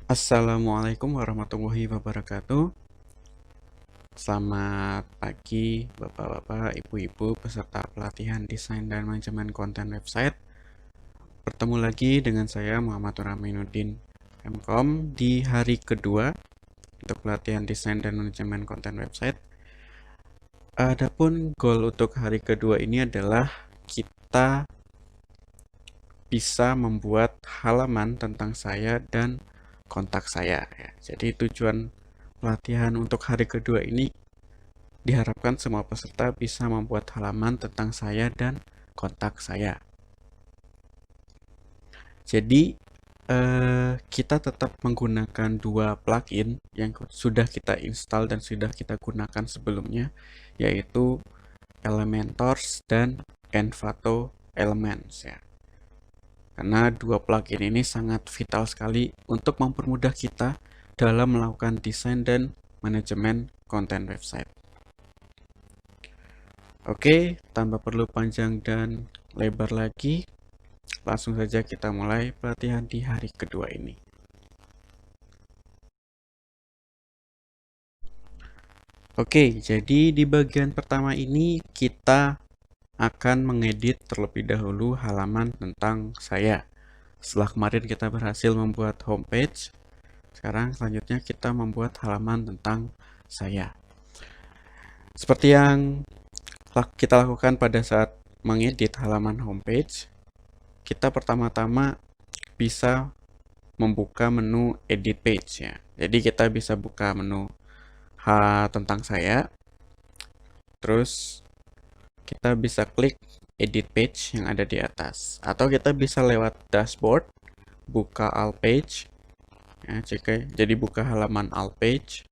Assalamualaikum warahmatullahi wabarakatuh. Selamat pagi Bapak-bapak, Ibu-ibu peserta pelatihan desain dan manajemen konten website. Bertemu lagi dengan saya Muhammad Aminuddin MKOM di hari kedua untuk pelatihan desain dan manajemen konten website. Adapun goal untuk hari kedua ini adalah kita bisa membuat halaman tentang saya dan kontak saya. Jadi tujuan pelatihan untuk hari kedua ini diharapkan semua peserta bisa membuat halaman tentang saya dan kontak saya. Jadi kita tetap menggunakan dua plugin yang sudah kita install dan sudah kita gunakan sebelumnya, yaitu Elementors dan Envato Elements ya. Karena dua plugin ini sangat vital sekali untuk mempermudah kita dalam melakukan desain dan manajemen konten website. Oke, tanpa perlu panjang dan lebar lagi, langsung saja kita mulai pelatihan di hari kedua ini. Oke, jadi di bagian pertama ini kita akan mengedit terlebih dahulu halaman tentang saya. Setelah kemarin kita berhasil membuat homepage, sekarang selanjutnya kita membuat halaman tentang saya. Seperti yang kita lakukan pada saat mengedit halaman homepage, kita pertama-tama bisa membuka menu edit page ya. Jadi kita bisa buka menu tentang saya. Terus kita bisa klik edit page yang ada di atas. Atau kita bisa lewat dashboard, buka all page. Ya, jadi buka halaman all page.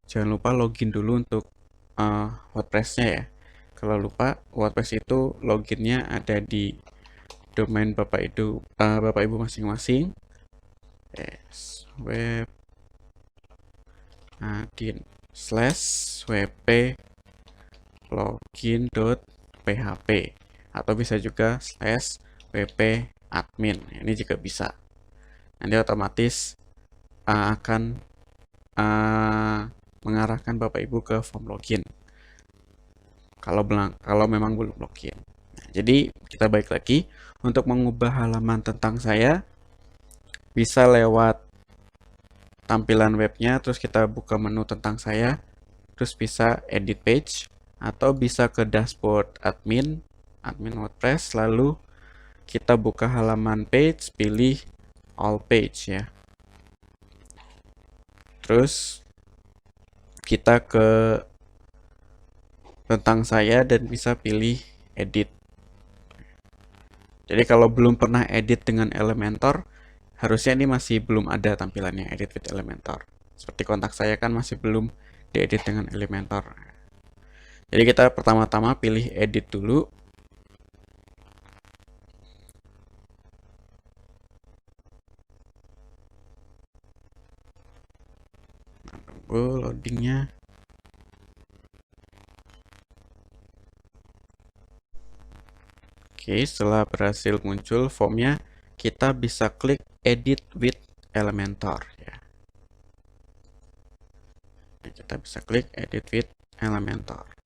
Jangan lupa login dulu untuk WordPress-nya ya. Kalau lupa, WordPress itu loginnya ada di domain Bapak Ibu masing-masing. Yes, web admin /wp login.php atau bisa juga /wp admin. Ini juga bisa. Nanti otomatis akan mengarahkan Bapak Ibu ke form login. Kalau memang belum login. Nah, jadi kita balik lagi untuk mengubah halaman tentang saya bisa lewat tampilan webnya, terus kita buka menu tentang saya, terus bisa edit page, atau bisa ke dashboard admin WordPress, lalu kita buka halaman page, pilih all page ya. Terus kita ke tentang saya dan bisa pilih edit. Jadi kalau belum pernah edit dengan Elementor, harusnya ini masih belum ada tampilannya edit with Elementor. Seperti kontak saya kan masih belum diedit dengan Elementor. Jadi kita pertama-tama pilih edit dulu. Tunggu loadingnya. Oke, setelah berhasil muncul formnya, kita bisa klik edit with Elementor ya. Kita bisa klik edit with Elementor.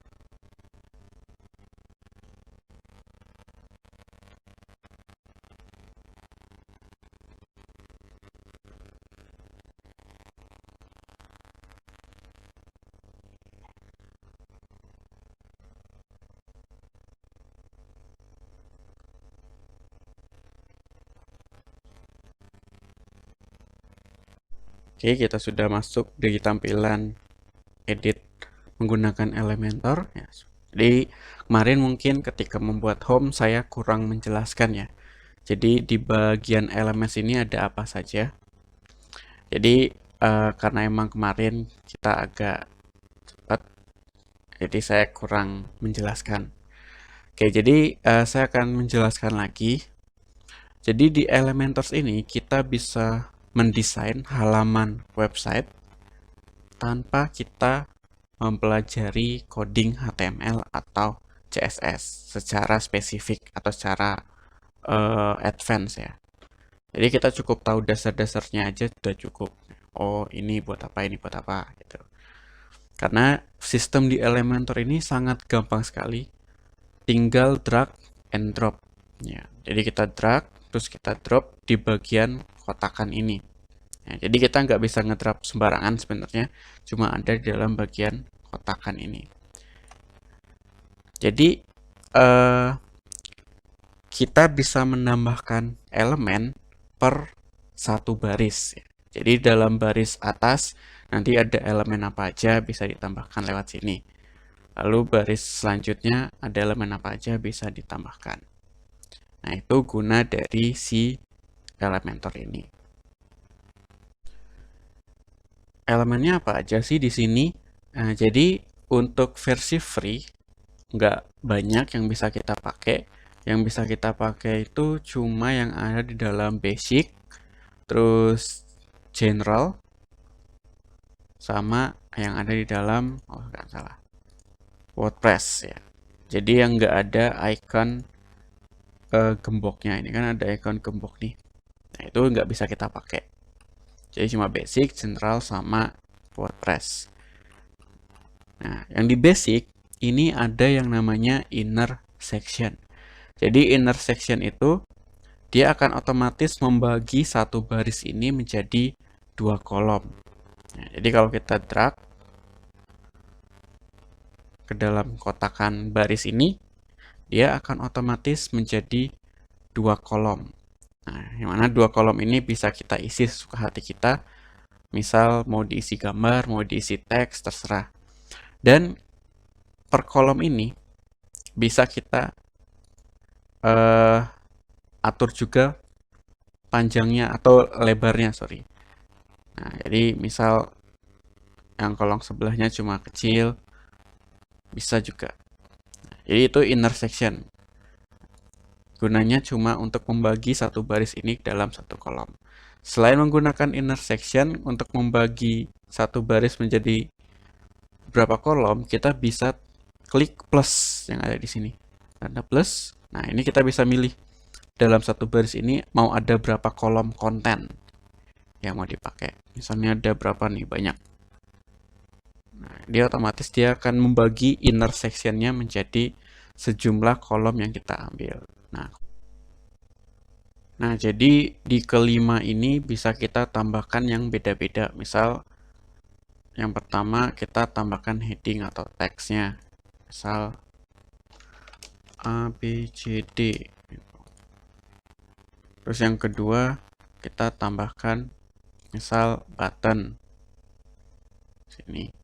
Oke, kita sudah masuk di tampilan edit menggunakan Elementor ya. Jadi kemarin mungkin ketika membuat home saya kurang menjelaskan ya. Jadi di bagian elements ini ada apa saja. Jadi karena emang kemarin kita agak cepat, jadi saya kurang menjelaskan. Oke, jadi saya akan menjelaskan lagi. Jadi di Elementors ini kita bisa mendesain halaman website tanpa kita mempelajari coding HTML atau CSS secara spesifik atau secara advance ya. Jadi kita cukup tahu dasar-dasarnya aja sudah cukup. Oh, ini buat apa, ini buat apa, gitu. Karena sistem di Elementor ini sangat gampang sekali. Tinggal drag and drop. Ya, jadi kita drag, terus kita drop di bagian kotakan ini. Ya, jadi kita nggak bisa ngedrap sembarangan sebenarnya, cuma ada di dalam bagian kotakan ini. Jadi kita bisa menambahkan elemen per satu baris. Jadi dalam baris atas nanti ada elemen apa aja bisa ditambahkan lewat sini. Lalu baris selanjutnya ada elemen apa aja bisa ditambahkan. Nah, itu guna dari si Elementor ini. Elemennya apa aja sih di sini? Nah, jadi untuk versi free nggak banyak yang bisa kita pakai. Yang bisa kita pakai itu cuma yang ada di dalam basic, terus general, sama yang ada di dalam, oh nggak salah, WordPress ya. Jadi yang nggak ada icon gemboknya, ini kan ada icon gembok nih. Nah, itu nggak bisa kita pakai. Jadi cuma basic, general, sama WordPress. Nah, yang di basic ini ada yang namanya inner section. Jadi inner section itu dia akan otomatis membagi satu baris ini menjadi dua kolom. Nah, jadi kalau kita drag ke dalam kotakan baris ini, dia akan otomatis menjadi dua kolom. Nah, yang mana dua kolom ini bisa kita isi sesuka hati kita. Misal mau diisi gambar, mau diisi teks, terserah. Dan per kolom ini bisa kita atur juga panjangnya atau lebarnya, sorry. Nah, jadi misal yang kolom sebelahnya cuma kecil, bisa juga. Nah, jadi itu inner section. Gunanya cuma untuk membagi satu baris ini dalam satu kolom. Selain menggunakan inner section untuk membagi satu baris menjadi berapa kolom, kita bisa klik plus yang ada di sini. Tanda plus. Nah, ini kita bisa milih dalam satu baris ini mau ada berapa kolom konten yang mau dipakai. Misalnya ada berapa nih, banyak. Nah, dia otomatis dia akan membagi inner sectionnya menjadi sejumlah kolom yang kita ambil. Nah, jadi di kelima ini bisa kita tambahkan yang beda-beda. Misal yang pertama kita tambahkan heading atau teksnya. Misal A, B, C, D. Terus yang kedua kita tambahkan misal button. Sini.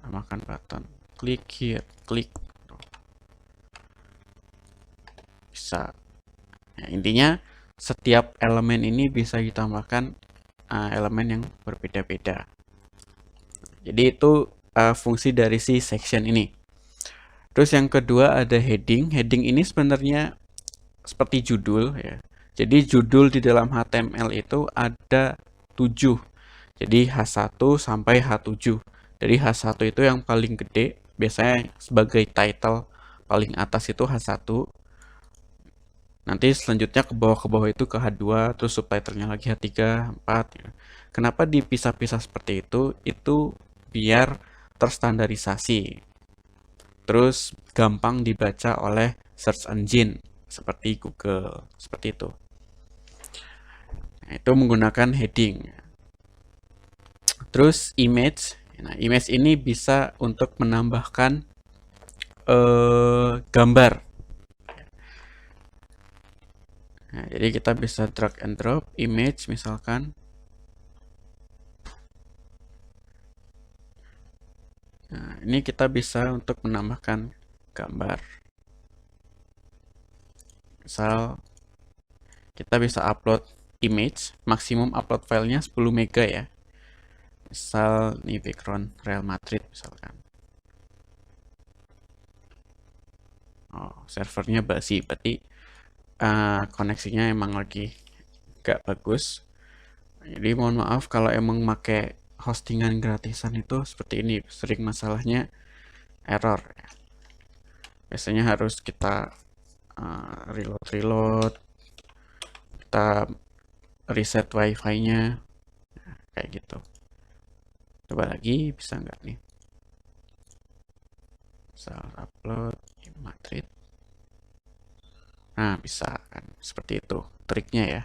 Tambahkan button. Klik here, klik. Bisa. Nah, intinya setiap elemen ini bisa ditambahkan elemen yang berbeda-beda. Jadi itu fungsi dari si section ini. Terus yang kedua ada heading. Heading ini sebenarnya seperti judul ya. Jadi judul di dalam HTML itu ada 7. Jadi H1 sampai H7. Jadi H1 itu yang paling gede, biasanya sebagai title paling atas itu H1. Nanti selanjutnya ke bawah itu ke H2, terus subtitlenya lagi H3, H4. Ya. Kenapa dipisah-pisah seperti itu? Itu biar terstandarisasi. Terus gampang dibaca oleh search engine seperti Google, seperti itu. Nah, itu menggunakan heading. Terus image. Nah, image ini bisa untuk menambahkan gambar. Nah, jadi kita bisa drag and drop image misalkan. Nah, ini kita bisa untuk menambahkan gambar. Misal kita bisa upload image, maksimum upload filenya 10 mega ya. Misal ini background Real Madrid misalkan. Oh, servernya basi, berarti koneksinya emang lagi gak bagus. Jadi mohon maaf kalau emang pakai hostingan gratisan itu seperti ini, sering masalahnya error. Biasanya harus kita reload, kita reset wifi-nya, kayak gitu. Coba lagi, bisa nggak nih? Bisa upload Madrid. Nah, bisa kan, seperti itu triknya ya.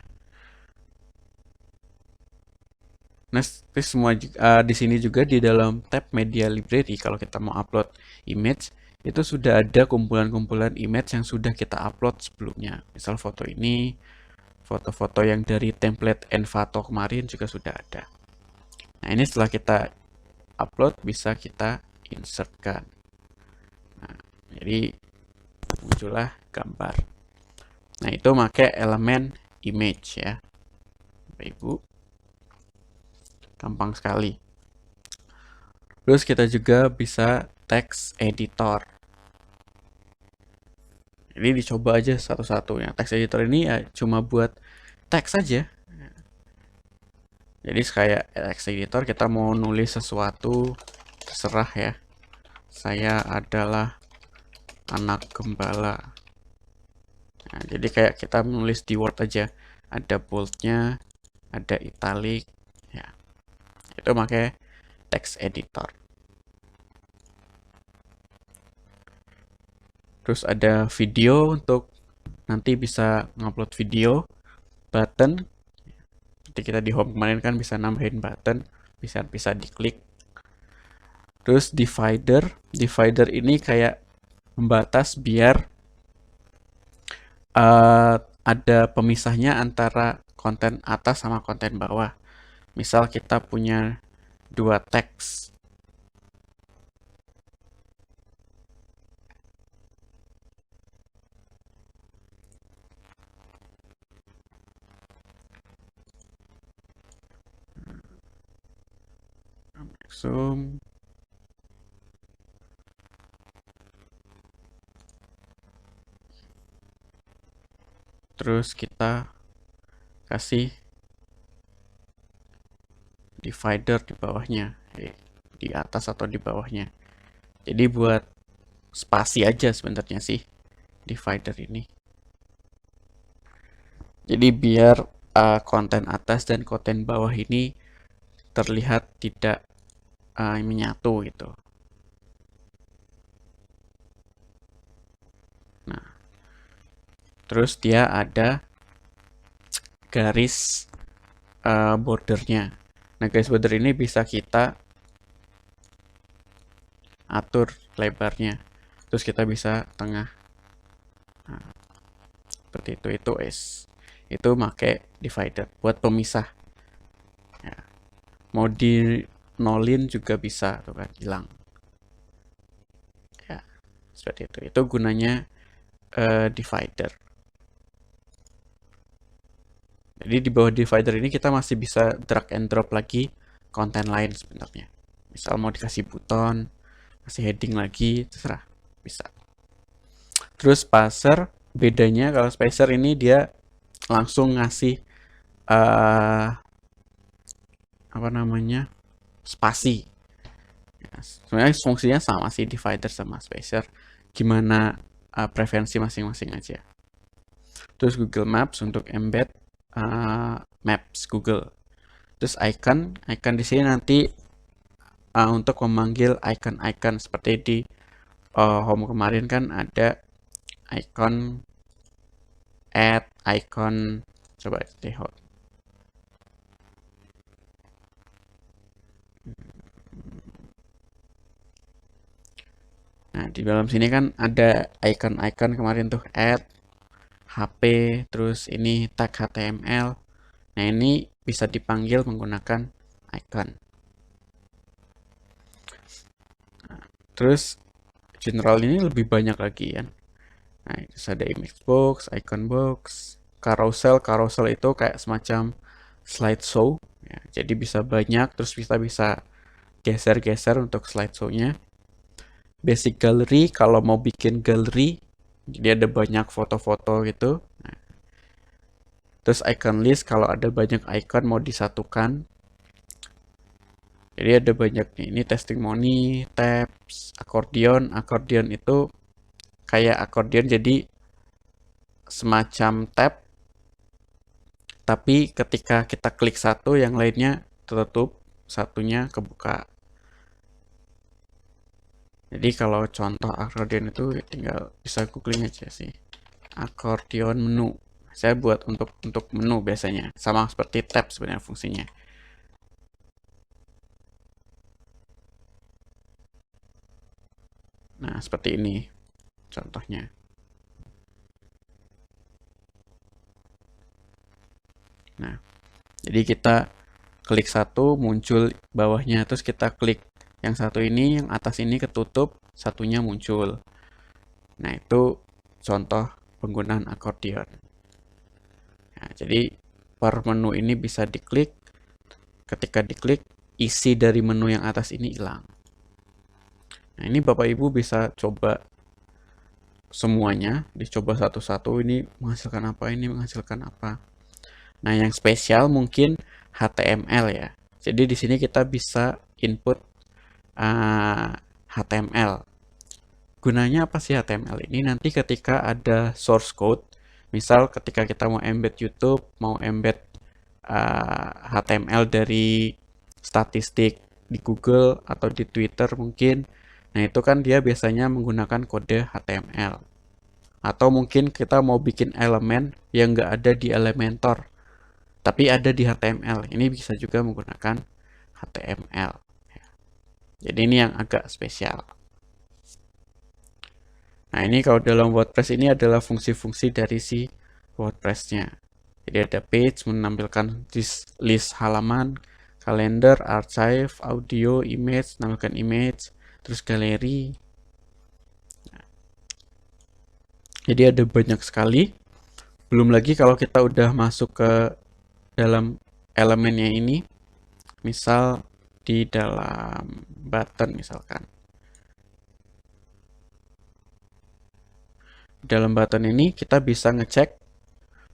Nah, semua di sini juga di dalam tab Media Library, kalau kita mau upload image, itu sudah ada kumpulan-kumpulan image yang sudah kita upload sebelumnya. Misal foto ini, foto-foto yang dari template Envato kemarin juga sudah ada. Nah, ini setelah kita upload, bisa kita insertkan. Nah, jadi muncullah gambar. Nah, itu pakai elemen image ya, Bapak Ibu. Gampang sekali. Terus kita juga bisa text editor. Ini dicoba aja satu-satu. Yang text editor ini ya cuma buat teks saja. Jadi kayak text editor kita mau nulis sesuatu, terserah ya. Saya adalah anak gembala. Nah, jadi kayak kita menulis di Word aja. Ada boldnya, ada italic, ya. Itu pakai text editor. Terus ada video untuk nanti bisa ngupload video, button. Jadi kita di home kemarin kan bisa nambahin button, bisa diklik. Terus divider ini kayak membatas biar ada pemisahnya antara konten atas sama konten bawah. Misal kita punya dua teks. Zoom. Terus kita kasih divider di bawahnya, di atas atau di bawahnya. Jadi buat spasi aja sebenarnya sih divider ini. Jadi biar konten atas dan konten bawah ini terlihat tidak menyatu gitu. Nah, terus dia ada garis bordernya. Nah, garis border ini bisa kita atur lebarnya. Terus kita bisa tengah. Nah, seperti itu itu pakai divider buat pemisah. Ya. Mau di nolin juga bisa tuh kan, hilang. Ya, seperti itu. Itu gunanya divider. Jadi di bawah divider ini kita masih bisa drag and drop lagi konten lain sebenarnya. Misal mau dikasih buton, kasih heading lagi, terserah, bisa. Terus spacer, bedanya kalau spacer ini dia langsung ngasih apa namanya, spasi. Ya, sebenarnya fungsinya sama sih divider sama spacer. Gimana preferensi masing-masing aja. Terus Google Maps untuk embed Maps Google. Terus icon di sini nanti untuk memanggil icon-icon seperti di home kemarin kan ada icon add, icon, coba lihat. Nah, di dalam sini kan ada icon-icon kemarin tuh add, HP, terus ini tag HTML. Nah, ini bisa dipanggil menggunakan icon. Nah, terus general ini lebih banyak lagi kan. Nah, terus ada image box, icon box, carousel itu kayak semacam slideshow. Ya, jadi bisa banyak, terus kita bisa geser-geser untuk slideshow-nya. Basic gallery, kalau mau bikin galeri, jadi ada banyak foto-foto gitu. Nah, terus icon list, kalau ada banyak icon mau disatukan. Jadi ada banyak nih, ini testimoni, tabs, akordeon. Akordeon itu kayak akordeon, jadi semacam tab, tapi ketika kita klik satu, yang lainnya tertutup, satunya kebuka. Jadi kalau contoh akordeon itu tinggal bisa googling aja sih. Akordeon menu. Saya buat untuk menu biasanya. Sama seperti tab sebenarnya fungsinya. Nah, seperti ini contohnya. Nah, jadi kita klik satu, muncul bawahnya. Terus kita klik yang satu ini, yang atas ini ketutup, satunya muncul. Nah, itu contoh penggunaan akordeon. Nah, jadi per menu ini bisa diklik. Ketika diklik, isi dari menu yang atas ini hilang. Nah, ini Bapak Ibu bisa coba semuanya, dicoba satu-satu, ini menghasilkan apa, ini menghasilkan apa. Nah, yang spesial mungkin HTML ya. Jadi di sini kita bisa input HTML. Gunanya apa sih HTML ini? Nanti ketika ada source code, misal ketika kita mau embed YouTube, mau embed HTML dari statistik di Google atau di Twitter mungkin. Nah, itu kan dia biasanya menggunakan kode HTML. Atau mungkin kita mau bikin elemen yang nggak ada di Elementor, tapi ada di HTML. Ini bisa juga menggunakan HTML. Jadi ini yang agak spesial. Nah, ini kalau dalam WordPress ini adalah fungsi-fungsi dari si WordPress-nya. Jadi ada page menampilkan list halaman, kalender, archive, audio, image, menampilkan image, terus galeri. Jadi ada banyak sekali. Belum lagi kalau kita udah masuk ke dalam elemennya ini, misal di dalam button misalkan. Dalam button ini kita bisa ngecek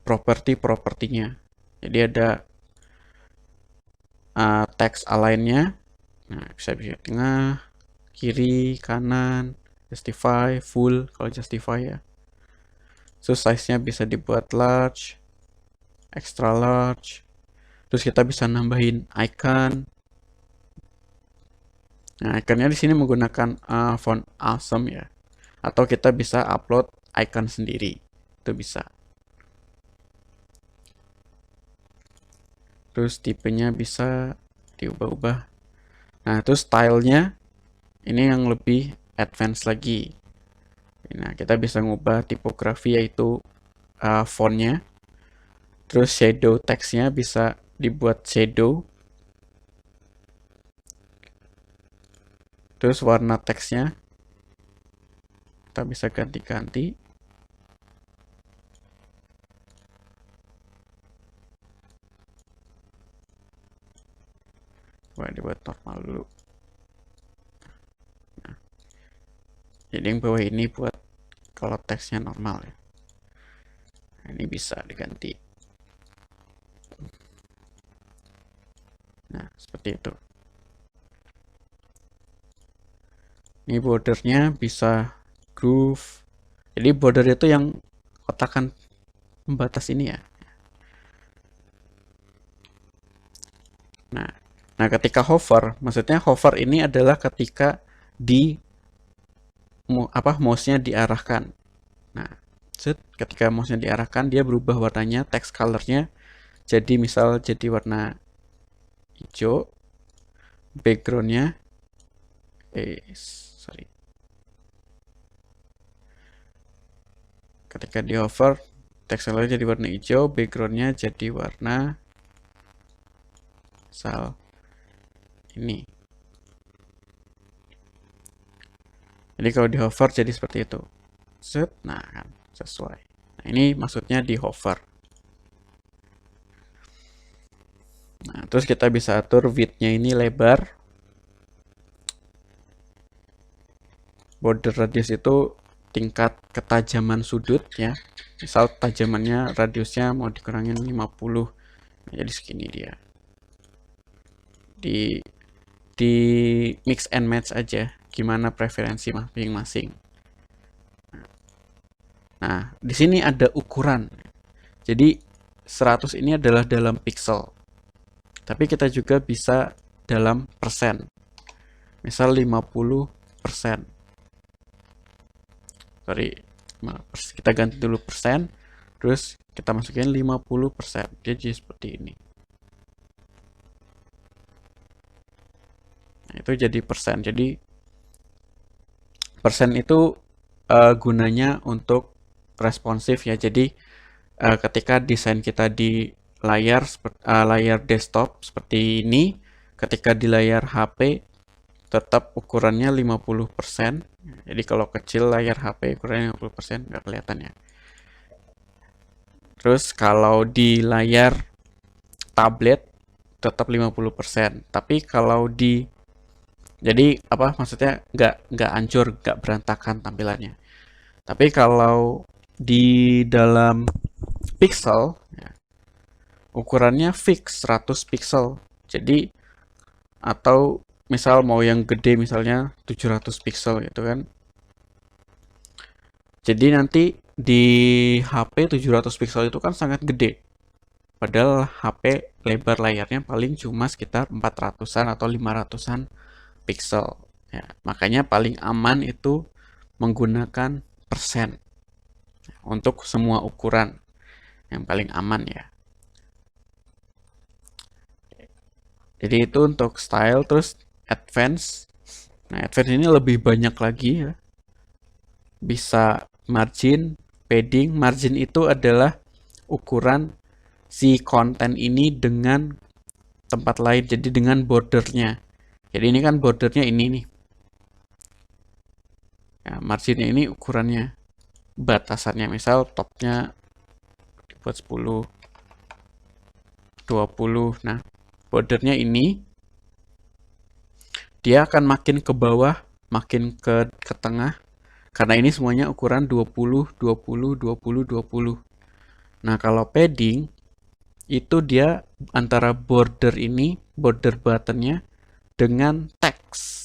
properti-propertinya. Jadi ada teks align-nya. Nah, bisa di tengah, kiri, kanan, justify, full kalau justify ya. So size-nya bisa dibuat large, extra large. Terus kita bisa nambahin icon. Nah, iconnya di sini menggunakan font awesome ya. Atau kita bisa upload icon sendiri. Itu bisa. Terus tipenya bisa diubah-ubah. Nah, terus stylenya ini yang lebih advance lagi. Nah, kita bisa ngubah tipografi yaitu fontnya. Terus shadow teksnya bisa dibuat shadow. Terus warna teksnya kita bisa ganti-ganti. Coba dibuat normal dulu. Nah, jadi yang bawah ini buat kalau teksnya normal ya. Nah, ini bisa diganti. Nah, seperti itu. Ini bordernya bisa groove. Jadi border itu yang kotakan pembatas ini ya. Nah, ketika hover, maksudnya hover ini adalah ketika di mouse-nya diarahkan. Nah, ketika mouse-nya diarahkan, dia berubah warnanya, text color-nya jadi misal jadi warna hijau, background-nya sorry. Ketika di hover, text color-nya jadi warna hijau, background-nya jadi warna misal ini. Jadi kalau di hover jadi seperti itu. Nah kan sesuai. Nah, ini maksudnya di hover. Nah, terus kita bisa atur width-nya ini lebar. Border radius itu tingkat ketajaman sudut ya. Misal tajamannya radiusnya mau dikurangin 50. Nah, jadi segini dia. Di mix and match aja gimana preferensi masing-masing. Nah, di sini ada ukuran. Jadi 100 ini adalah dalam pixel. Tapi kita juga bisa dalam persen. Misal 50%. Sorry, kita ganti dulu persen. Terus kita masukin 50%. Jadi seperti ini. Nah, itu jadi persen. Jadi persen itu gunanya untuk responsif ya. Jadi ketika desain kita di layar desktop seperti ini, ketika di layar HP tetap ukurannya 50%. Jadi kalau kecil layar HP ukurannya 50% nggak kelihatan ya. Terus kalau di layar tablet tetap 50%. Tapi kalau di jadi apa maksudnya nggak hancur, nggak berantakan tampilannya. Tapi kalau di dalam pixel ya, ukurannya fix 100 pixel. Jadi atau misal mau yang gede misalnya 700 pixel gitu kan. Jadi nanti di HP 700 pixel itu kan sangat gede. Padahal HP lebar layarnya paling cuma sekitar 400-an atau 500-an pixel. Ya, makanya paling aman itu menggunakan persen untuk semua ukuran yang paling aman ya. Jadi itu untuk style, terus advance. Nah, advance ini lebih banyak lagi ya. Bisa margin, padding. Margin itu adalah ukuran si konten ini dengan tempat lain, jadi dengan bordernya. Jadi ini kan bordernya ini nih. Ya, marginnya ini ukurannya, batasannya. Misal topnya dibuat 10, 20. Nah, bordernya ini dia akan makin ke bawah, makin ke tengah. Karena ini semuanya ukuran 20, 20, 20, 20. Nah, kalau padding itu dia antara border ini, border buttonnya dengan teks.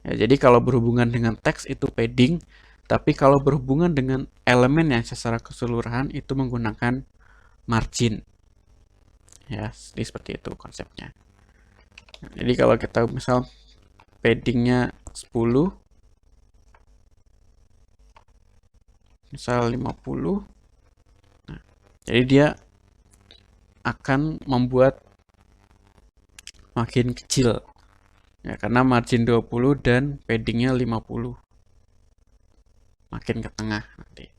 Ya, jadi kalau berhubungan dengan teks itu padding, tapi kalau berhubungan dengan elemen yang secara keseluruhan itu menggunakan margin. Ya, jadi seperti itu konsepnya. Nah, jadi kalau kita misal paddingnya 10, misal 50, nah, jadi dia akan membuat makin kecil ya, karena margin 20 dan paddingnya 50, makin ke tengah nanti.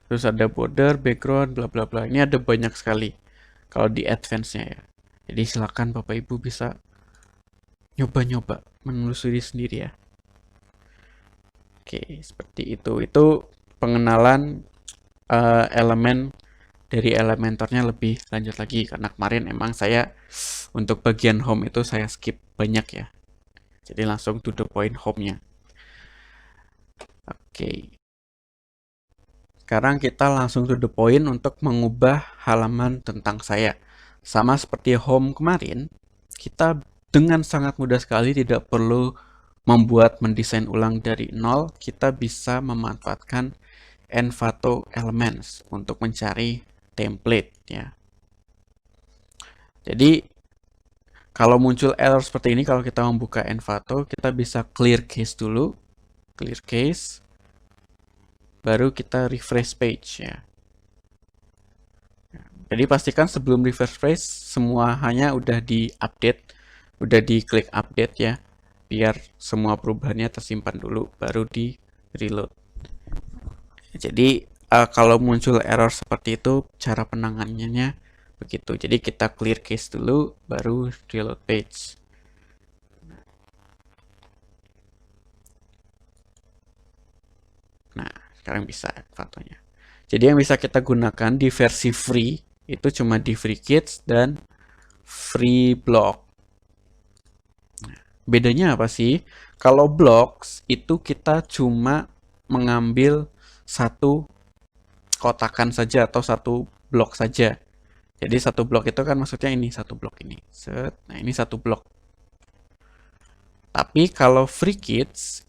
Terus ada border, background, bla bla bla. Ini ada banyak sekali kalau di advance-nya ya. Jadi silakan Bapak Ibu bisa nyoba-nyoba menelusuri sendiri ya. Oke, seperti itu. Itu pengenalan elemen dari Elementornya lebih lanjut lagi, karena kemarin emang saya untuk bagian home itu saya skip banyak ya. Jadi langsung to the point home-nya. Oke. Sekarang kita langsung to the point untuk mengubah halaman tentang saya. Sama seperti home kemarin, kita dengan sangat mudah sekali, tidak perlu mendesain ulang dari nol. Kita bisa memanfaatkan Envato Elements untuk mencari template ya. Jadi kalau muncul error seperti ini, kalau kita membuka Envato, kita bisa clear case dulu, clear case, baru kita refresh page ya. Jadi pastikan sebelum refresh page semuanya udah di-update, udah diklik update ya, biar semua perubahannya tersimpan dulu, baru di reload. Jadi kalau muncul error seperti itu, cara penanganannya begitu. Jadi kita clear case dulu, baru reload page. Nah, sekarang bisa fotonya. Jadi yang bisa kita gunakan di versi free itu cuma di free kits dan free block. Nah, bedanya apa sih? Kalau blocks itu kita cuma mengambil satu kotakan saja atau satu blok saja. Jadi satu blok itu kan maksudnya ini satu blok ini. Set. Nah, ini satu blok. Tapi kalau free kids,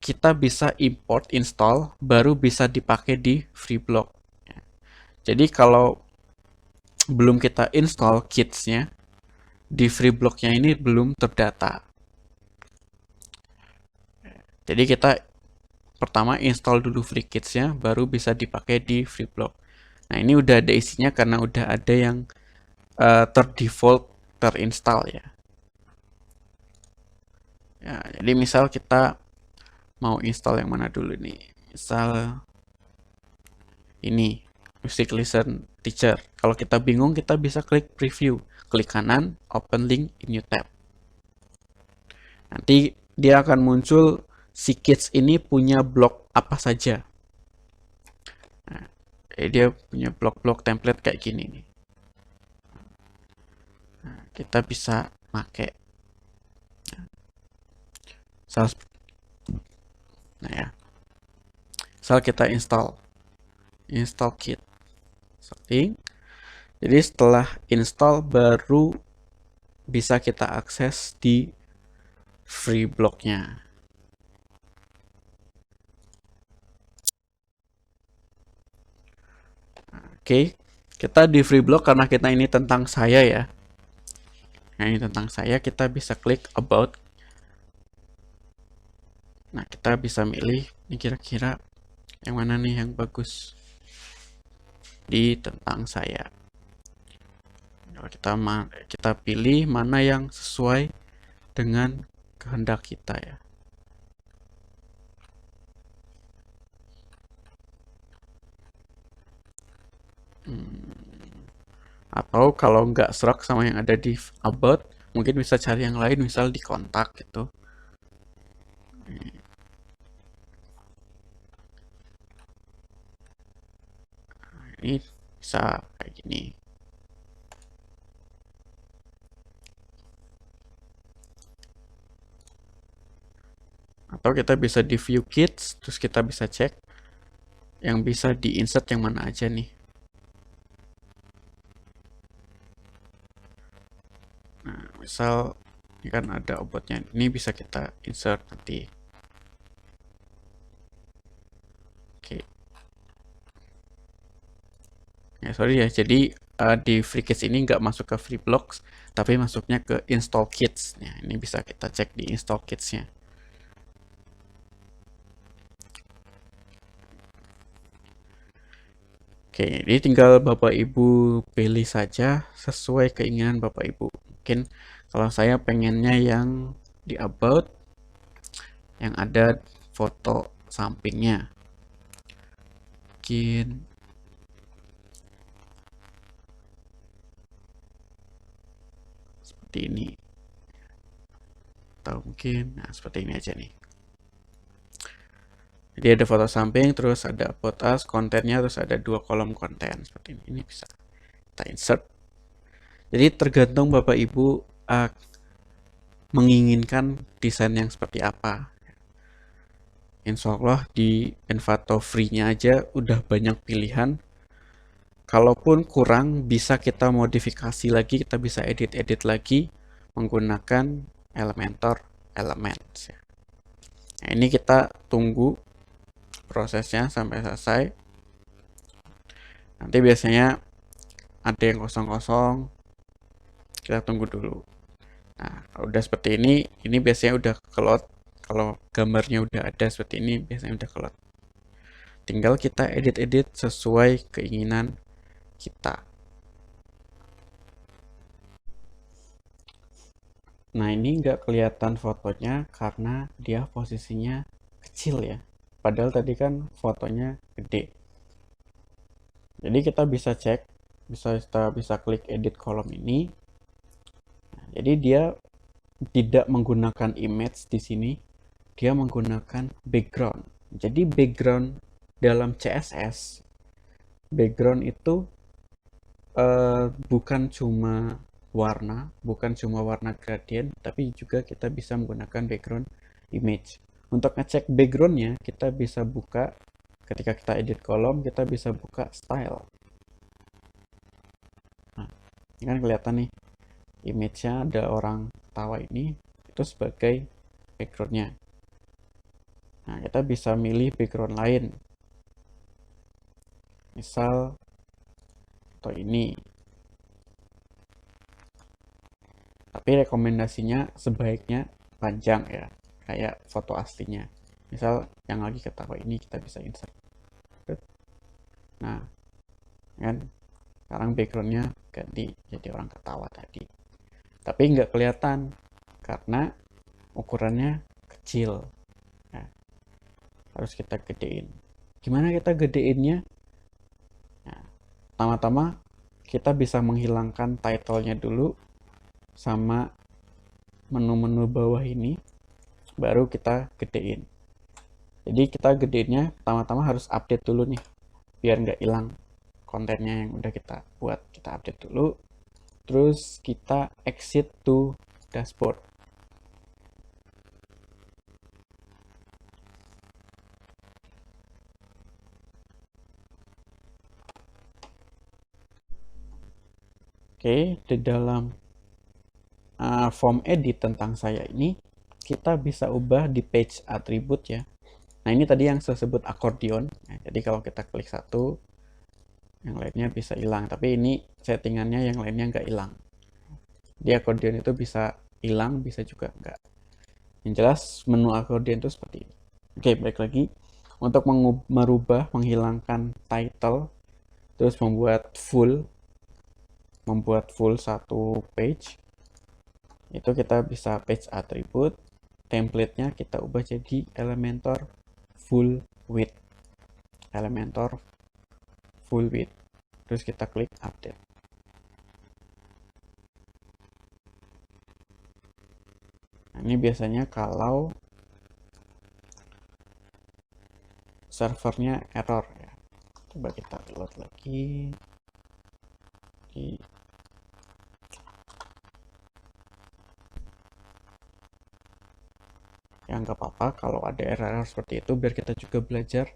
kita bisa import install baru bisa dipakai di free block. Jadi kalau belum kita install kidsnya, di free blocknya ini belum terdata. Jadi kita pertama install dulu free kidsnya, baru bisa dipakai di free block. Nah ini udah ada isinya karena udah ada yang terdefault terinstall ya. Ya, jadi misal kita mau install yang mana dulu nih? Misal ini, Music Listen Teacher. Kalau kita bingung, kita bisa klik preview. Klik kanan, open link in new tab. Nanti dia akan muncul si kids ini punya blok apa saja. Nah, dia punya blok-blok template kayak gini nih. Nah, kita bisa pakai. Nah ya, misal kita install kit setting. Jadi setelah install baru bisa kita akses di free blocknya. Oke, kita di free block karena kita ini tentang saya ya. Nah, ini tentang saya, kita bisa klik about. Nah, kita bisa milih ini kira-kira yang mana nih yang bagus di tentang saya. Kalau kita pilih mana yang sesuai dengan kehendak kita ya. Atau kalau nggak serak sama yang ada di about, mungkin bisa cari yang lain, misal di kontak gitu. Ini bisa kayak gini. Atau kita bisa di view kids, terus kita bisa cek yang bisa di insert yang mana aja nih. Nah, misal ini kan ada obotnya, ini bisa kita insert nanti. Oke. Ya sorry ya, jadi di free kids ini nggak masuk ke free blocks, tapi masuknya ke install kits. Nah, ini bisa kita cek di install kitsnya. Oke, ini tinggal Bapak Ibu pilih saja sesuai keinginan Bapak Ibu. Mungkin kalau saya pengennya yang di about, yang ada foto sampingnya. Mungkin seperti ini. Atau mungkin, nah seperti ini aja nih. Jadi ada foto samping, terus ada about us, kontennya, terus ada dua kolom konten. Seperti ini, bisa kita insert. Jadi tergantung Bapak Ibu menginginkan desain yang seperti apa. Insya Allah di Envato free-nya aja udah banyak pilihan. Kalaupun kurang, bisa kita modifikasi lagi, kita bisa edit-edit lagi menggunakan Elementor Elements. Nah, ini kita tunggu prosesnya sampai selesai. Nanti biasanya ada yang kosong-kosong, kita tunggu dulu. Nah, kalau udah seperti ini biasanya udah keload. Kalau gambarnya udah ada seperti ini, biasanya udah keload. Tinggal kita edit-edit sesuai keinginan kita. Nah, ini nggak kelihatan fotonya karena dia posisinya kecil ya. Padahal tadi kan fotonya gede. Jadi kita bisa cek, kita bisa klik edit kolom ini. Nah, jadi dia tidak menggunakan image di sini, dia menggunakan background. Jadi background dalam CSS, background itu bukan cuma warna gradient, tapi juga kita bisa menggunakan background image. Untuk ngecek backgroundnya, kita bisa buka, ketika kita edit kolom, kita bisa buka style. Nah, ini kan kelihatan nih, image-nya ada orang tawa ini, itu sebagai backgroundnya. Nah, kita bisa milih background lain, misal atau ini. Tapi rekomendasinya sebaiknya panjang ya, kayak foto aslinya. Misal yang lagi ketawa ini kita bisa insert. Nah, kan sekarang backgroundnya ganti jadi orang ketawa tadi. Tapi nggak kelihatan karena ukurannya kecil. Nah, harus kita gedein. Gimana kita gedeinnya? Nah, pertama-tama kita bisa menghilangkan title-nya dulu sama menu-menu bawah ini, baru kita gedein. Jadi kita gedeinnya pertama-tama harus update dulu nih, biar nggak hilang kontennya yang udah kita buat. Kita update dulu, terus kita exit to dashboard. Oke, di dalam form edit tentang saya ini, kita bisa ubah di page attribute ya. Nah, ini tadi yang saya sebut accordion. Nah, jadi kalau kita klik satu, yang lainnya bisa hilang. Tapi ini settingannya yang lainnya nggak hilang. Di accordion itu bisa hilang, bisa juga nggak. Yang jelas menu accordion itu seperti ini. Oke, baik lagi. Untuk merubah, menghilangkan title, terus membuat full satu page, itu kita bisa page attribute, template-nya kita ubah jadi Elementor full width. Elementor full width. Terus kita klik update. Nah, ini biasanya kalau servernya error ya. Coba kita reload lagi. Ya nggak apa-apa kalau ada error seperti itu, biar kita juga belajar,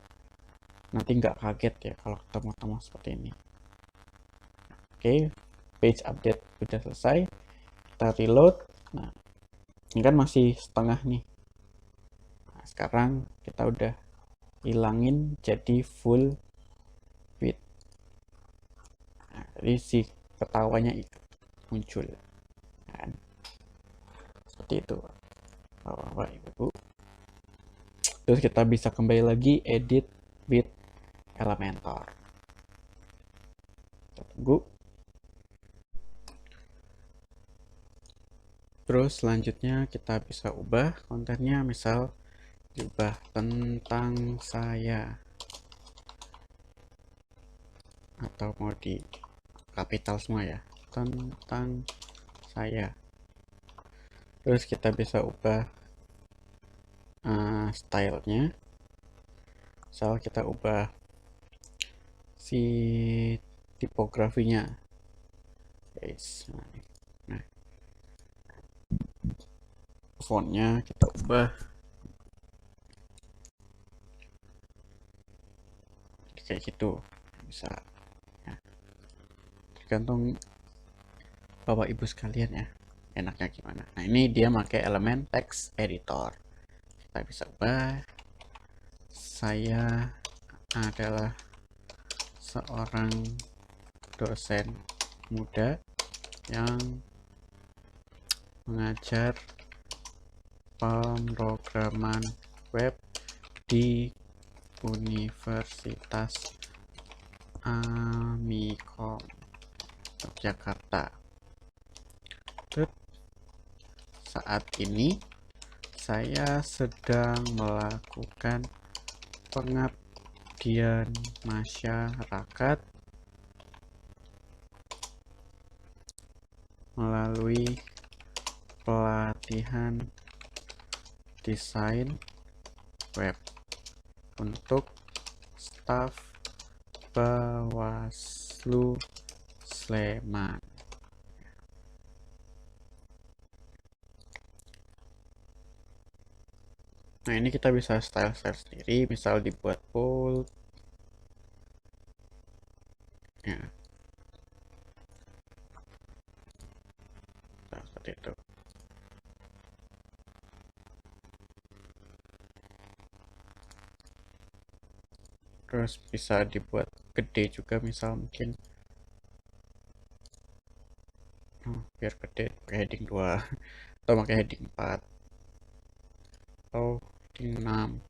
nanti nggak kaget ya kalau ketemu-temu seperti ini. Oke, page update udah selesai, kita reload. Nah, ini kan masih setengah nih. Nah, sekarang kita udah hilangin jadi full width. Nah, jadi si ketawanya itu muncul. Nah, seperti itu Bapak Ibu. Terus kita bisa kembali lagi edit with Elementor. Kita tunggu. Terus selanjutnya kita bisa ubah kontennya, misal diubah tentang saya, atau mau di kapital semua ya, tentang saya. Terus kita bisa ubah stylenya, misal kita ubah si tipografinya, guys. Nah, fontnya kita ubah kayak gitu, bisa ya, tergantung Bapak Ibu sekalian ya, enaknya gimana. Nah, ini dia pakai elemen text editor. Kita bisa ubah, saya adalah seorang dosen muda yang mengajar pemrograman web di Universitas Amikom Yogyakarta. Saat ini saya sedang melakukan pengabdian masyarakat melalui pelatihan desain web untuk staf Bawaslu Sleman. Nah, ini kita bisa style-style sendiri, misal dibuat bold ya. Nah, seperti itu. terus bisa dibuat gede juga, misal mungkin biar gede pakai heading 2 atau pakai heading 4 atau heading 6.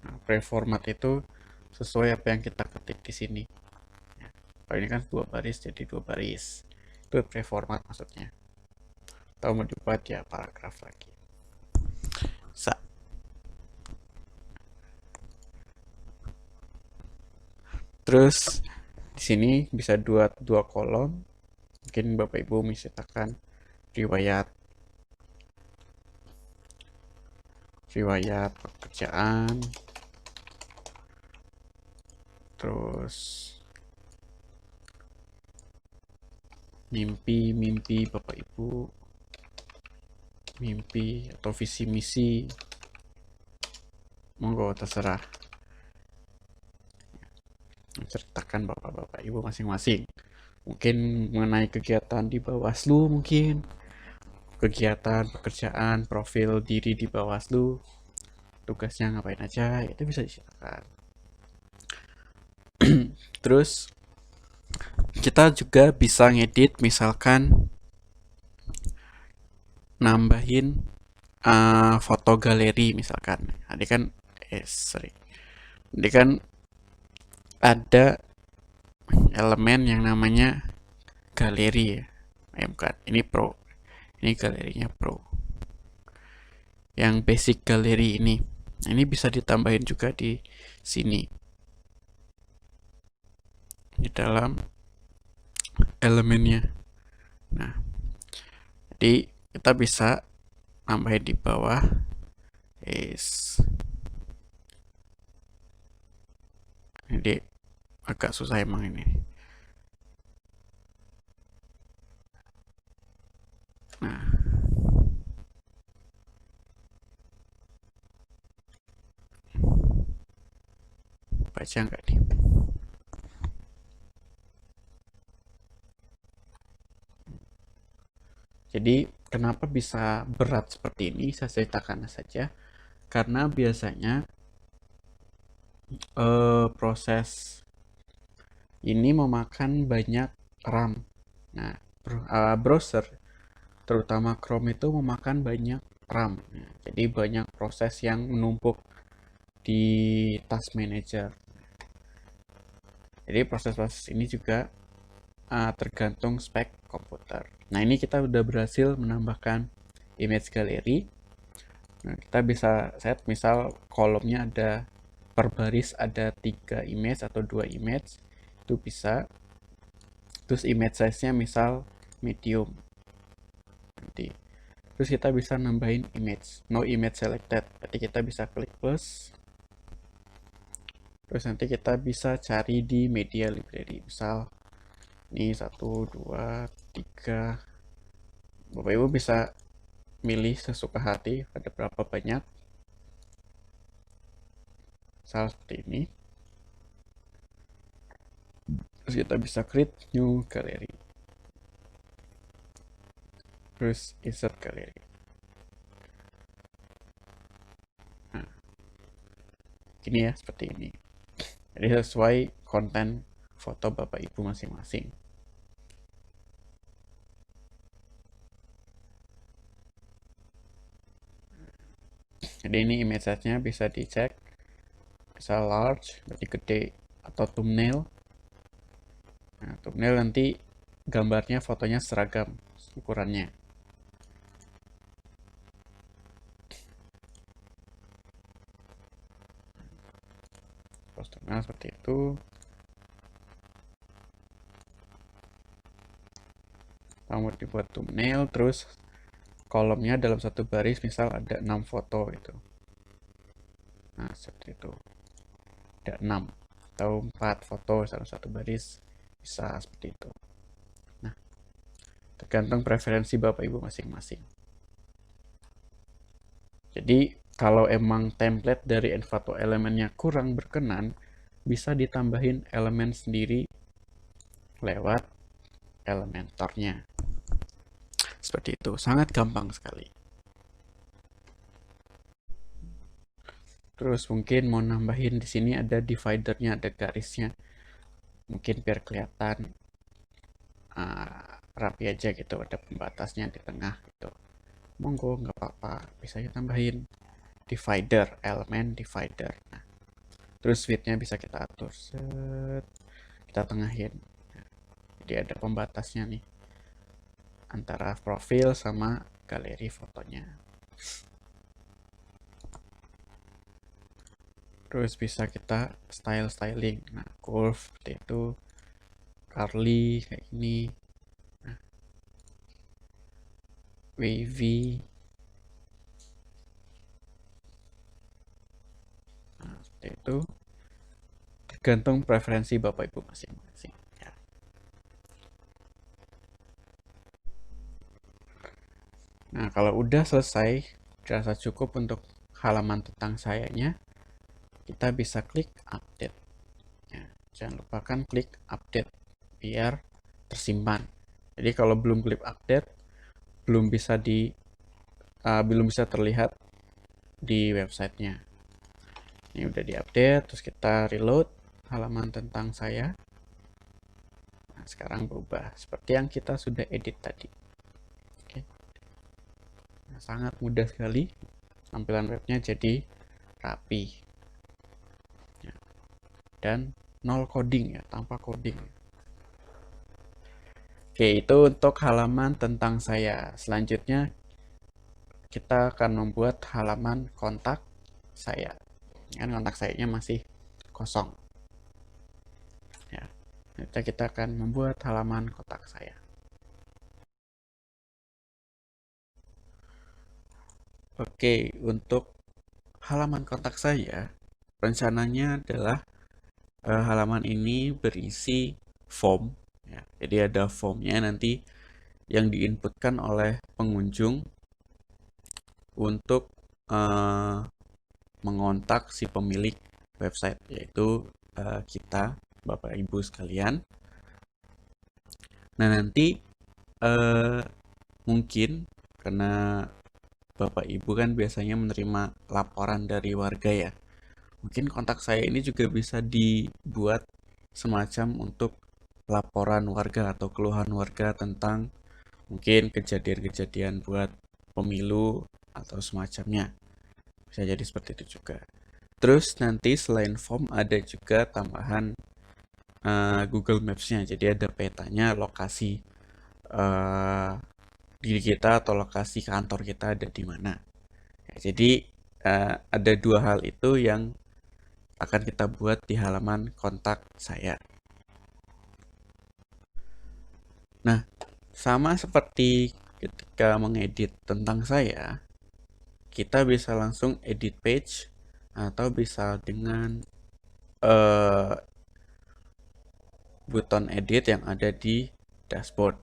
Nah, preformat itu sesuai apa yang kita ketik di sini. Ya, kalau ini kan 2 baris jadi 2 baris. Itu preformat maksudnya. Atau mau dibuat ya paragraf lagi. Terus di sini bisa dua kolom. Mungkin Bapak Ibu misalkan riwayat pekerjaan, terus mimpi Bapak Ibu, mimpi atau visi misi, monggo terserah, ceritakan Bapak-Bapak Ibu masing-masing. Mungkin mengenai kegiatan di Bawaslu, mungkin kegiatan pekerjaan, profil diri di Bawaslu, tugasnya ngapain aja, itu bisa diceritakan. Terus kita juga bisa ngedit, misalkan nambahin foto galeri misalkan. Tadi kan Jadi kan ada elemen yang namanya galeri ya. Bukan, ini pro. Ini galerinya pro. Yang basic galeri ini. Nah, ini bisa ditambahin juga di sini. Di dalam elemennya. Nah, jadi kita bisa tambahin di bawah. Jadi agak susah emang ini. Nah, baca nggak nih? Jadi kenapa bisa berat seperti ini? Saya ceritakan saja. Karena biasanya proses ini memakan banyak RAM. Nah, browser terutama Chrome itu memakan banyak RAM. Nah, jadi banyak proses yang menumpuk di task manager. Jadi proses-proses ini juga tergantung spek komputer. Nah, ini kita udah berhasil menambahkan image gallery. Nah, kita bisa set misal kolomnya ada per baris ada 3 image atau 2 image, itu bisa. Terus image size-nya misal medium. Nanti terus kita bisa nambahin image, no image selected. Berarti kita bisa klik plus. Terus nanti kita bisa cari di media library. Misal ini 1, 2, 3. Bapak Ibu bisa milih sesuka hati ada berapa banyak. Misal seperti ini. Terus kita bisa create new gallery. Terus insert gallery. Nah, gini ya, seperti ini. Jadi sesuai konten foto Bapak Ibu masing-masing. Jadi ini image size-nya bisa dicek. Bisa large, berarti gede, atau thumbnail. Nah, thumbnail nanti gambarnya, fotonya seragam ukurannya. Thumbnail seperti itu. Kamu dibuat thumbnail, terus kolomnya dalam satu baris misal ada 6 foto itu. Nah, seperti itu. Ada 6 atau 4 foto dalam satu baris, bisa seperti itu. Nah, tergantung preferensi Bapak Ibu masing-masing. Jadi kalau emang template dari Envato elemennya kurang berkenan, bisa ditambahin elemen sendiri lewat Elementornya. Seperti itu, sangat gampang sekali. Terus mungkin mau nambahin di sini ada dividernya, ada garisnya. Mungkin biar kelihatan rapi aja gitu, ada pembatasnya di tengah gitu. Monggo, nggak apa-apa, bisa tambahin divider, elemen divider. Nah, terus widthnya bisa kita atur, set, kita tengahin. Nah, jadi ada pembatasnya nih antara profil sama galeri fotonya. Terus bisa kita styling. Nah, curve seperti itu, curly kayak gini, nah, wavy, nah, seperti itu. Tergantung preferensi Bapak Ibu masing-masing. Ya. Nah, kalau udah selesai, dirasa cukup untuk halaman tentang sayanya, kita bisa klik update. Ya, jangan lupakan klik update biar tersimpan. Jadi kalau belum klik update, belum bisa terlihat di websitenya. Ini udah diupdate, terus kita reload halaman tentang saya. Nah, sekarang berubah seperti yang kita sudah edit tadi. Oke. Nah, sangat mudah sekali, tampilan webnya jadi rapi. Ya. Dan nol coding ya, tanpa coding. Oke, itu untuk halaman tentang saya. Selanjutnya kita akan membuat halaman kontak saya. Kan kontak sayanya masih kosong. Ya. Kita akan membuat halaman kontak saya. Oke, untuk halaman kontak saya, rencananya adalah halaman ini berisi form. Ya. Jadi ada formnya nanti yang diinputkan oleh pengunjung untuk mengontak si pemilik website, yaitu kita, Bapak Ibu sekalian. Nah, nanti mungkin karena Bapak Ibu kan biasanya menerima laporan dari warga ya. Mungkin kontak saya ini juga bisa dibuat semacam untuk laporan warga atau keluhan warga tentang mungkin kejadian-kejadian buat pemilu atau semacamnya. Bisa jadi seperti itu juga. Terus nanti selain form ada juga tambahan Google Maps-nya. Jadi ada petanya lokasi diri kita atau lokasi kantor kita ada di mana. Ya, jadi ada dua hal itu yang akan kita buat di halaman kontak saya. Nah, sama seperti ketika mengedit tentang saya, kita bisa langsung edit page atau bisa dengan button edit yang ada di dashboard.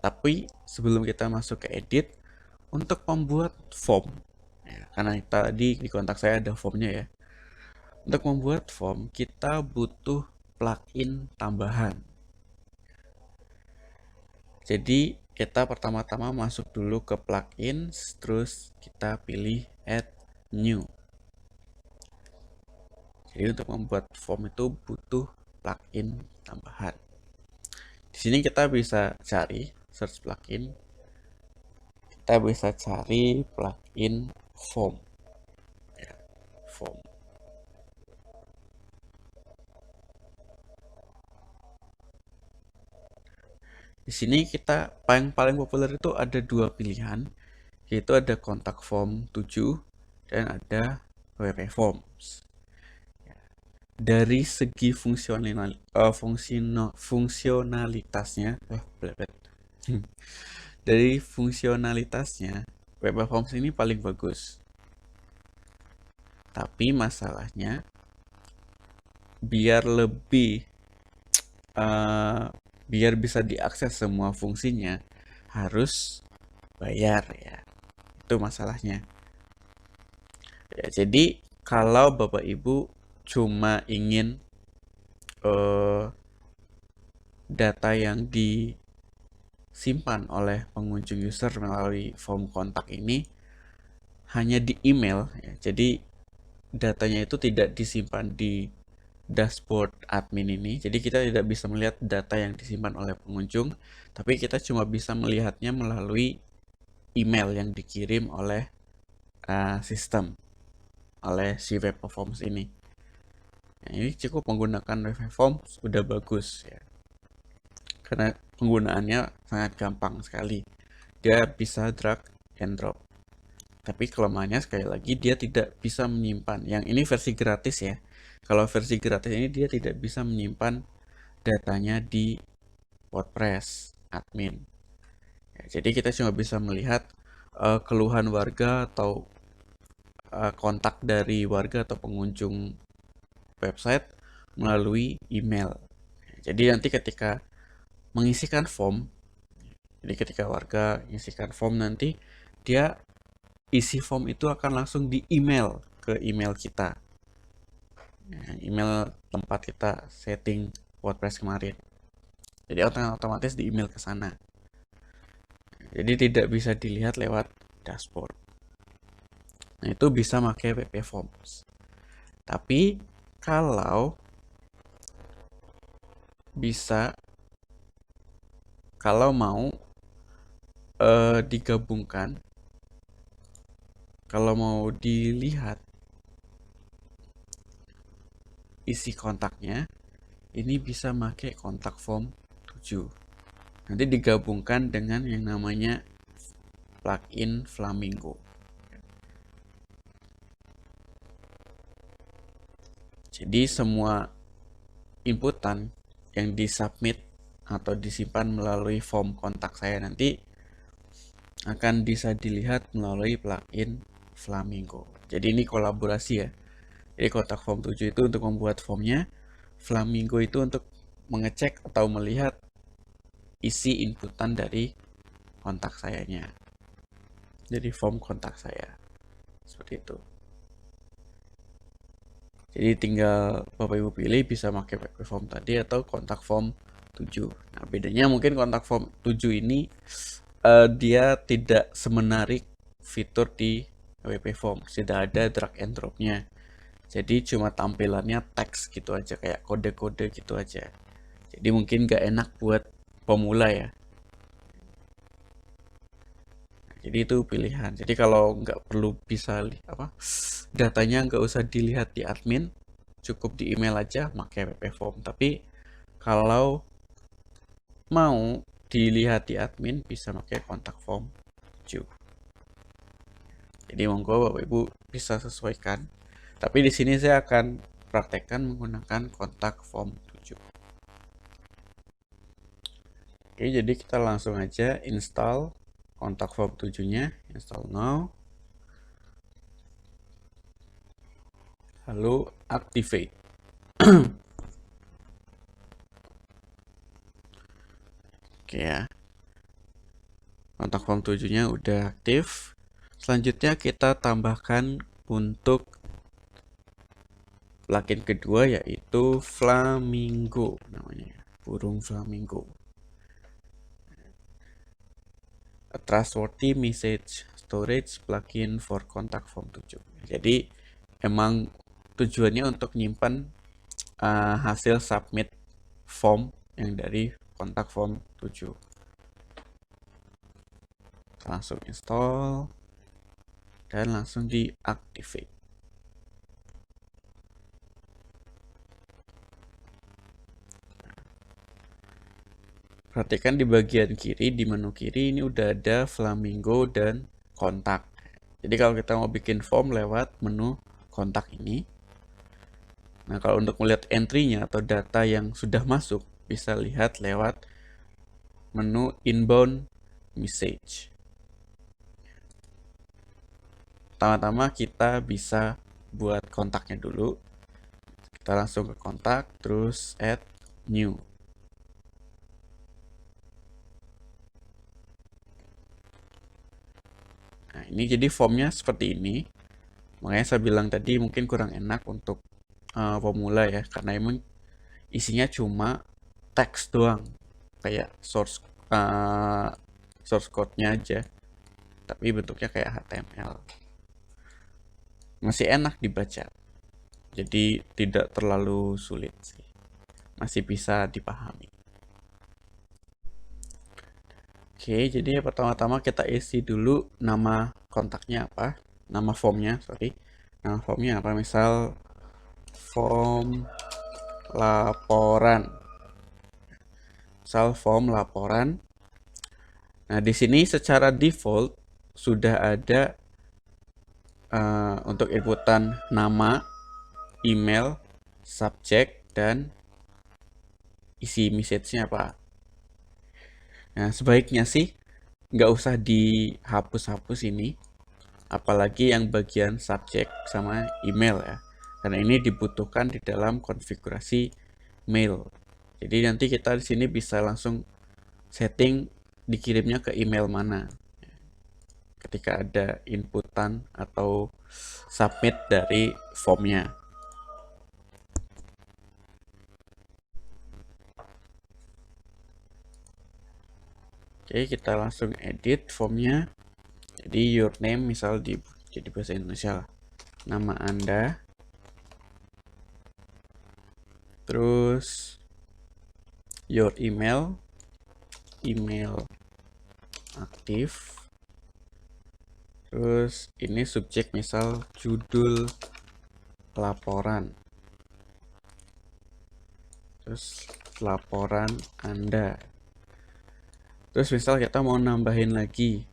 Tapi sebelum kita masuk ke edit, untuk membuat form, ya, karena tadi di kontak saya ada formnya ya. Untuk membuat form, kita butuh plugin tambahan. Jadi kita pertama-tama masuk dulu ke plugin, terus kita pilih add new. Jadi untuk membuat form itu butuh plugin tambahan. Di sini kita bisa cari search plugin. Kita bisa cari plugin form. Ya, form. Di sini kita paling populer itu ada dua pilihan, yaitu ada kontak form 7 dan ada WP Forms. Dari segi fungsionalitasnya, dari fungsionalitasnya, WP Forms ini paling bagus. Tapi masalahnya, biar bisa diakses semua fungsinya, harus bayar ya. Itu masalahnya. Ya, jadi kalau Bapak Ibu cuma ingin data yang disimpan oleh pengunjung user melalui form kontak ini hanya di email ya. Jadi datanya itu tidak disimpan di dashboard admin ini. Jadi kita tidak bisa melihat data yang disimpan oleh pengunjung, tapi kita cuma bisa melihatnya melalui email yang dikirim oleh sistem, oleh si web forms ini. Nah, ini cukup menggunakan web forms udah bagus ya, karena penggunaannya sangat gampang sekali. Dia bisa drag and drop. Tapi kelemahannya sekali lagi dia tidak bisa menyimpan. Yang ini versi gratis ya. Kalau versi gratis ini dia tidak bisa menyimpan datanya di WordPress admin. Ya, jadi kita cuma bisa melihat keluhan warga atau kontak dari warga atau pengunjung website melalui email. Jadi nanti ketika mengisikan form, jadi ketika warga mengisikan form nanti dia isi form itu akan langsung di email ke email kita. Email tempat kita setting WordPress kemarin. Jadi otomatis di email ke sana. Jadi tidak bisa dilihat lewat dashboard. Nah, itu bisa pakai WP Forms. Tapi kalau mau digabungkan, kalau mau dilihat isi kontaknya, ini bisa pakai kontak form 7. Nanti digabungkan dengan yang namanya plugin Flamingo. Jadi semua inputan yang disubmit atau disimpan melalui form kontak saya nanti akan bisa dilihat melalui plugin Flamingo. Jadi ini kolaborasi ya. Jadi kontak form 7 itu untuk membuat formnya, Flamingo itu untuk mengecek atau melihat isi inputan dari kontak sayanya. Jadi form kontak saya. Seperti itu. Jadi tinggal Bapak Ibu pilih bisa pakai WP Form tadi atau kontak form 7. Nah, bedanya mungkin kontak form 7 ini dia tidak semenarik fitur di WP Form. Tidak ada drag and drop-nya. Jadi cuma tampilannya teks gitu aja, kayak kode-kode gitu aja. Jadi mungkin gak enak buat pemula ya. Jadi itu pilihan. Jadi kalau nggak perlu bisa datanya nggak usah dilihat di admin, cukup di email aja pakai WP Form. Tapi kalau mau dilihat di admin bisa pakai kontak form 7. Jadi monggo Bapak Ibu bisa sesuaikan. Tapi di sini saya akan praktekkan menggunakan kontak form 7. Oke, jadi kita langsung aja install kontak form 7-nya, install now. Lalu activate. Oke ya. Kontak form 7-nya udah aktif. Selanjutnya kita tambahkan untuk plugin kedua yaitu Flamingo namanya, burung flamingo. A trustworthy message storage plugin for kontak form 7. Jadi emang tujuannya untuk nyimpan hasil submit form yang dari kontak form 7. Langsung install dan langsung diactivate. Perhatikan di bagian kiri, di menu kiri ini udah ada Flamingo dan kontak. Jadi kalau kita mau bikin form lewat menu kontak ini. Nah, kalau untuk melihat entry-nya atau data yang sudah masuk, bisa lihat lewat menu inbound message. Pertama-tama kita bisa buat kontaknya dulu. Kita langsung ke kontak, terus add new. Nah, ini jadi formnya seperti ini. Makanya saya bilang tadi mungkin kurang enak untuk pemula ya, karena emang isinya cuma teks doang, kayak source code-nya aja, tapi bentuknya kayak HTML. Masih enak dibaca. Jadi tidak terlalu sulit sih. Masih bisa dipahami. Oke, jadi pertama-tama kita isi dulu nama kontaknya apa, nama formnya, sorry. Nama formnya apa, misal form laporan. Misal form laporan. Nah, di sini secara default sudah ada untuk inputan nama, email, subjek, dan isi message-nya apa. Nah, sebaiknya sih nggak usah dihapus-hapus ini, apalagi yang bagian subjek sama email ya, karena ini dibutuhkan di dalam konfigurasi mail. Jadi nanti kita di sini bisa langsung setting dikirimnya ke email mana ketika ada inputan atau submit dari formnya. Oke, kita langsung edit formnya. Jadi your name misal jadi bahasa Indonesia, nama Anda. Terus your email aktif. Terus ini subjek misal judul laporan. Terus laporan Anda. Terus misal kita mau nambahin lagi.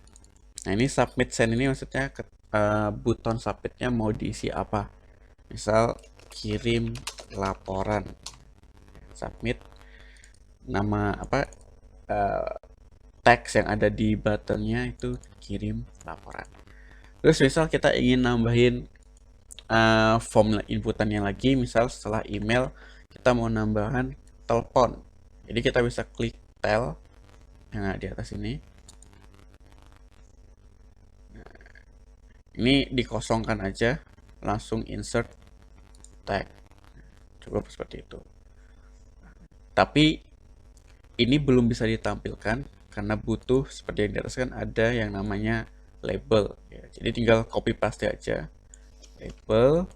Nah, ini submit send ini maksudnya buton submitnya mau diisi apa. Misal kirim laporan. Submit nama apa, teks yang ada di buttonnya itu kirim laporan. Terus misal kita ingin nambahin form inputannya lagi, misal setelah email kita mau nambahan telepon. Jadi kita bisa klik tel yang ada di atas ini. Ini dikosongkan aja, langsung insert tag. Coba seperti itu. Tapi ini belum bisa ditampilkan karena butuh seperti yang di atas kan ada yang namanya label ya. Jadi tinggal copy paste aja. Label,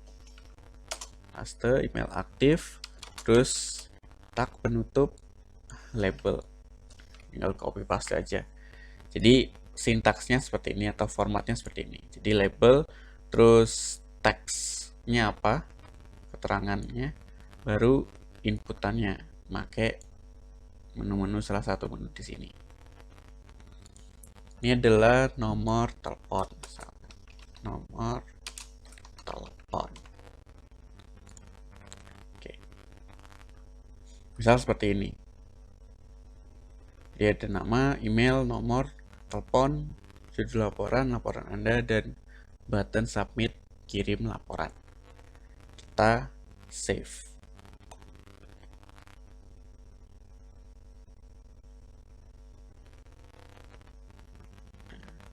paste, email aktif, terus tag penutup, label. Tinggal copy paste aja. Jadi sintaksnya seperti ini atau formatnya seperti ini. Jadi label, terus teksnya apa, keterangannya, baru inputannya, pakai menu-menu salah satu menu di sini. Ini adalah nomor telepon, misalnya. Nomor telepon. Oke. Misal seperti ini. Dia ada nama, email, nomor, telepon, judul laporan, laporan Anda, dan button submit kirim laporan. Kita save.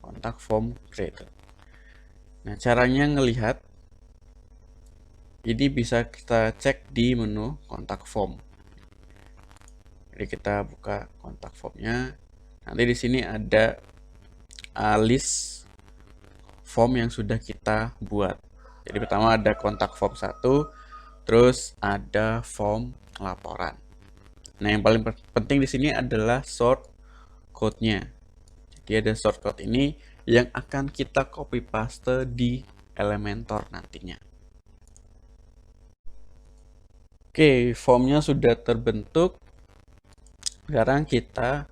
Kontak form created. Nah, caranya ngelihat ini bisa kita cek di menu kontak form. Jadi kita buka kontak formnya. Nanti di sini ada list form yang sudah kita buat. Jadi pertama ada kontak form 1, terus ada form laporan. Nah, yang paling penting di sini adalah short code-nya. Jadi ada short code ini yang akan kita copy paste di Elementor nantinya. Oke, formnya sudah terbentuk. Sekarang kita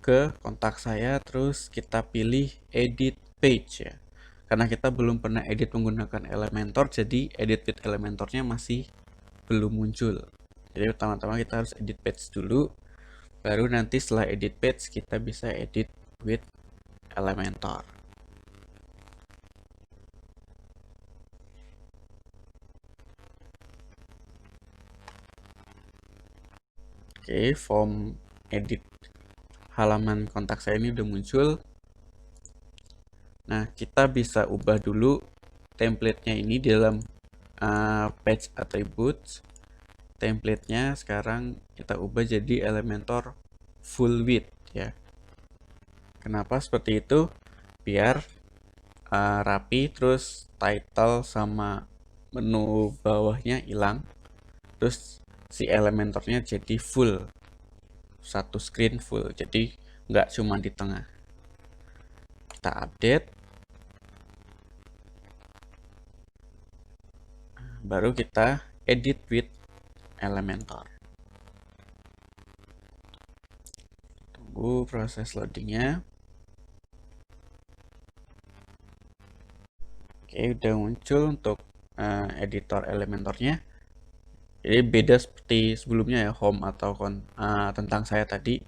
ke kontak saya, terus kita pilih edit page ya. Karena kita belum pernah edit menggunakan Elementor, jadi edit with Elementornya masih belum muncul. Jadi pertama-tama kita harus edit page dulu, baru nanti setelah edit page kita bisa edit with Elementor. Oke, form edit halaman kontak saya ini udah muncul. Nah, kita bisa ubah dulu template-nya ini di dalam page attributes. Template-nya sekarang kita ubah jadi Elementor full width ya. Kenapa seperti itu? Biar rapi, terus title sama menu bawahnya hilang, terus si Elementornya jadi full, satu screen full, jadi nggak cuma di tengah. Kita update, baru kita edit with Elementor. Tunggu proses loadingnya. Oke, udah muncul untuk editor Elementornya. Jadi beda seperti sebelumnya ya, home atau tentang saya tadi,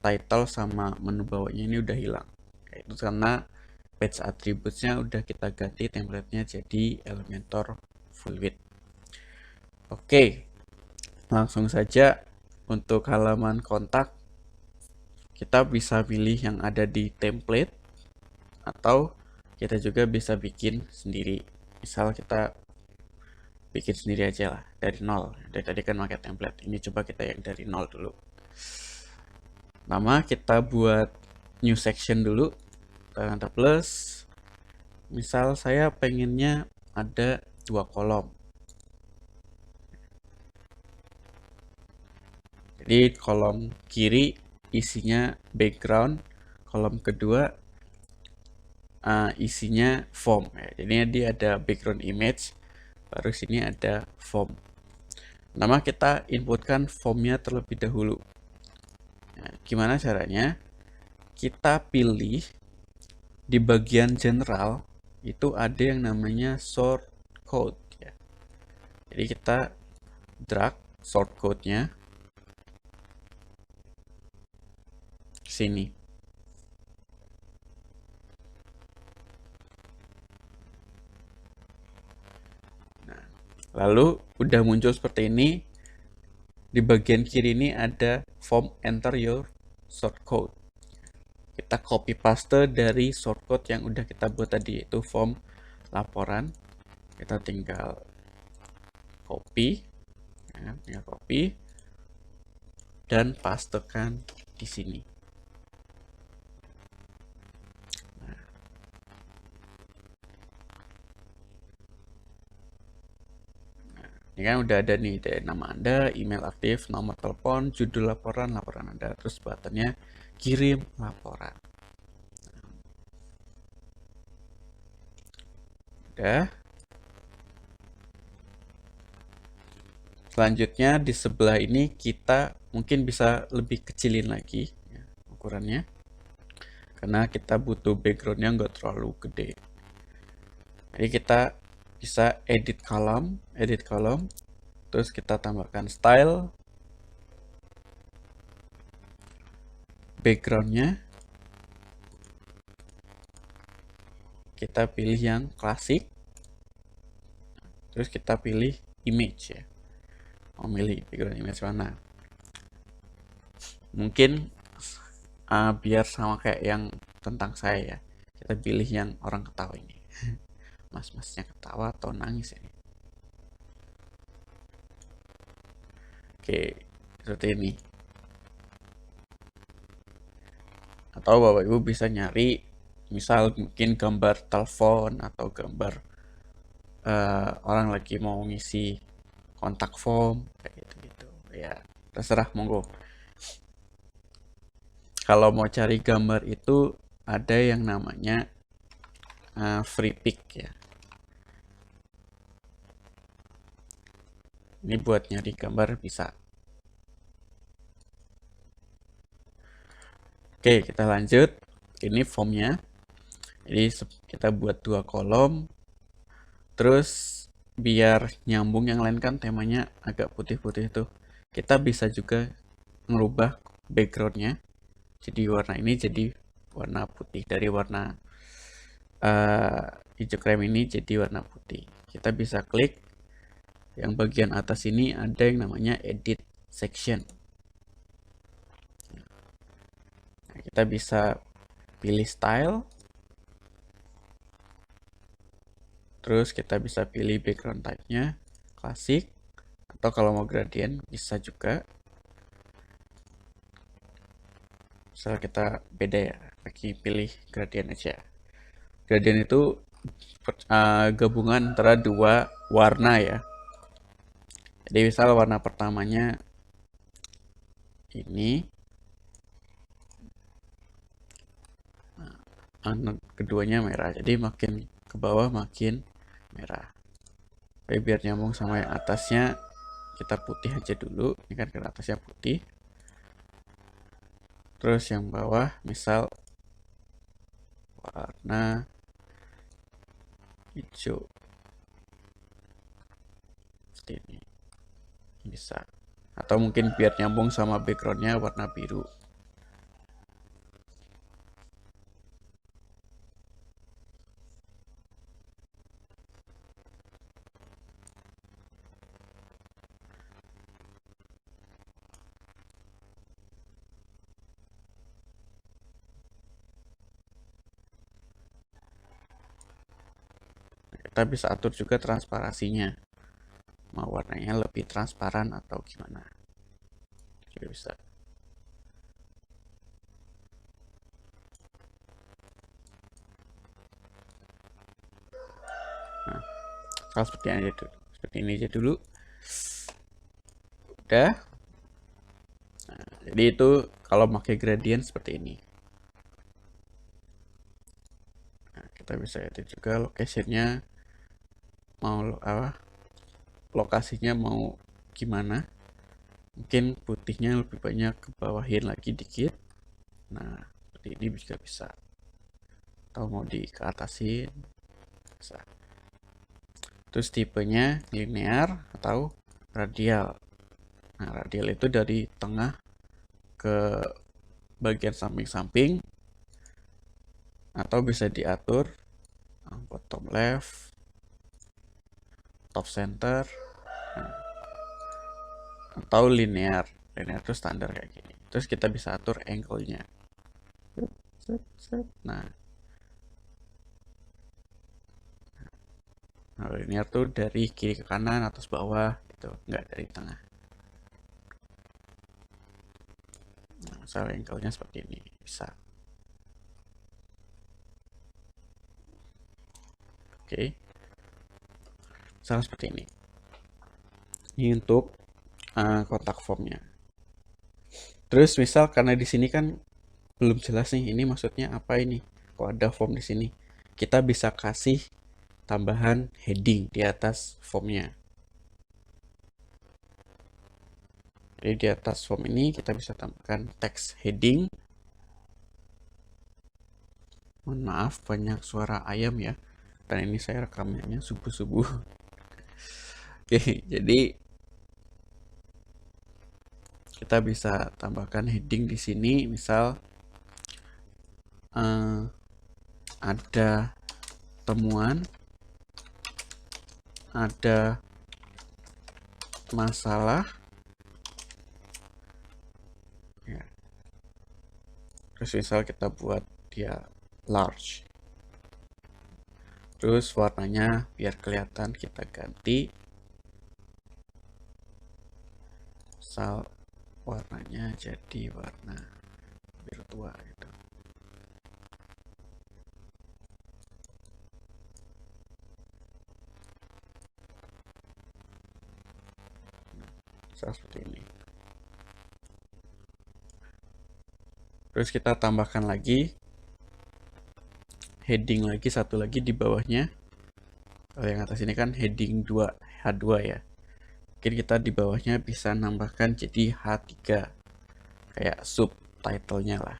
title sama menu bawahnya ini udah hilang. Itu karena page attributes-nya udah kita ganti template-nya jadi Elementor full width. Oke, langsung saja untuk halaman kontak kita bisa pilih yang ada di template atau kita juga bisa bikin sendiri. Misal kita bikin sendiri aja lah dari nol. Dari tadi kan pakai template. Ini coba kita yang dari nol dulu. Nama kita buat new section dulu. Tanda plus. Misal saya pengennya ada 2 kolom. Jadi kolom kiri isinya background, kolom kedua isinya form. Jadi dia ada background image, baru sini ada form. Nama kita inputkan formnya terlebih dahulu. Nah, gimana caranya? Kita pilih di bagian general itu ada yang namanya short code ya. Jadi kita drag short code-nya ke sini. Nah, lalu udah muncul seperti ini. Di bagian kiri ini ada form enter your short code. Kita copy paste dari shortcode yang udah kita buat tadi, yaitu form laporan. Kita tinggal copy, dan pastekan di sini. Ini kan udah ada nih dari nama Anda, email aktif, nomor telepon, judul laporan, laporan Anda, terus buttonnya kirim laporan. Udah. Selanjutnya di sebelah ini kita mungkin bisa lebih kecilin lagi ya, ukurannya. Karena kita butuh backgroundnya nggak terlalu gede. Jadi kita bisa edit column, terus kita tambahkan style, backgroundnya kita pilih yang klasik, terus kita pilih image ya, memilih background image mana. Mungkin biar sama kayak yang tentang saya ya, kita pilih yang orang ketawa ini. Mas-masnya ketawa atau nangis ini. Oke, seperti ini. Atau Bapak Ibu bisa nyari misal mungkin gambar telepon atau gambar orang lagi mau ngisi kontak form kayak gitu-gitu. Ya, terserah monggo. Kalau mau cari gambar itu ada yang namanya free pick ya. Ini buat nyari gambar bisa. Oke, kita lanjut. Ini formnya. Jadi kita buat 2 kolom. Terus biar nyambung yang lain kan temanya agak putih-putih tuh. Kita bisa juga ngerubah backgroundnya. Jadi warna ini jadi warna putih, dari warna hijau krem ini jadi warna putih. Kita bisa klik yang bagian atas ini ada yang namanya edit section. Nah, kita bisa pilih style, terus kita bisa pilih background type-nya klasik, atau kalau mau gradient bisa juga. Misalnya kita beda ya, lagi pilih gradient aja. Gradient itu gabungan antara dua warna ya. Jadi misal warna pertamanya ini, warna keduanya merah. Jadi makin ke bawah makin merah. Tapi biar nyambung sama yang atasnya, kita putih aja dulu. Ini kan ke atasnya putih. Terus yang bawah misal warna hijau. Seperti ini. Bisa. Atau mungkin biar nyambung sama backgroundnya warna biru. Kita bisa atur juga transparasinya, mau warnanya lebih transparan atau gimana juga bisa. Nah, seperti ini aja dulu. Seperti ini aja dulu. Udah. Nah, jadi itu kalau pakai gradient seperti ini. Nah, kita bisa edit juga location-nya, mau apa? Lokasinya mau gimana? Mungkin putihnya lebih banyak ke bawahin lagi dikit. Nah, seperti ini juga bisa. Atau mau di ke atasin bisa. Terus tipenya linear atau radial. Nah, radial itu dari tengah ke bagian samping-samping, atau bisa diatur bottom left, top center, nah, atau linear. Linear itu standar kayak gini. Terus kita bisa atur angle-nya. Nah, linear tuh dari kiri ke kanan, atas bawah, gitu, nggak dari tengah. Nah, misal angle-nya seperti ini, bisa. Oke. Misalnya seperti ini. Ini untuk kontak formnya. Terus misal karena di sini kan belum jelas nih, ini maksudnya apa ini? Kok ada form di sini? Kita bisa kasih tambahan heading di atas formnya. Jadi di atas form ini kita bisa tambahkan teks heading. Mohon maaf banyak suara ayam ya, dan ini saya rekamnya subuh-subuh. Oke, jadi kita bisa tambahkan heading di sini, misal ada temuan, ada masalah, ya. Terus misal kita buat dia large, terus warnanya biar kelihatan kita ganti, misal warnanya jadi warna biru tua gitu. Seperti ini. Terus kita tambahkan lagi heading lagi, satu lagi di bawahnya. Kalau yang atas ini kan heading 2 H2 ya. Mungkin kita di bawahnya bisa nambahkan jadi H3, kayak subtitlenya lah.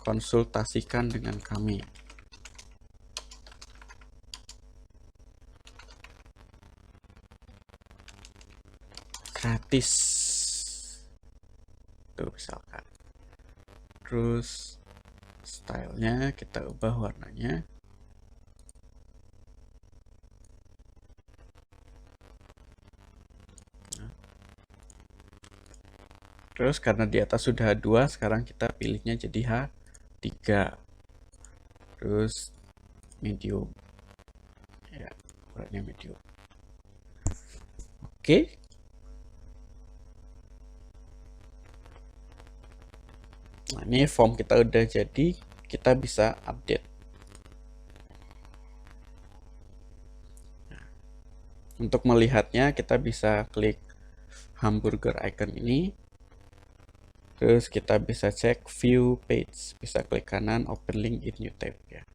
Konsultasikan dengan kami. Gratis. Tuh misalkan. Terus stylenya kita ubah warnanya. Terus karena di atas sudah dua, sekarang kita pilihnya jadi H3. Terus medium. Ya, warnanya medium. Oke. Nah, ini form kita udah jadi. kita bisa update. Nah, untuk melihatnya kita bisa klik hamburger icon ini, terus kita bisa cek view page, bisa klik kanan open link in new tab ya,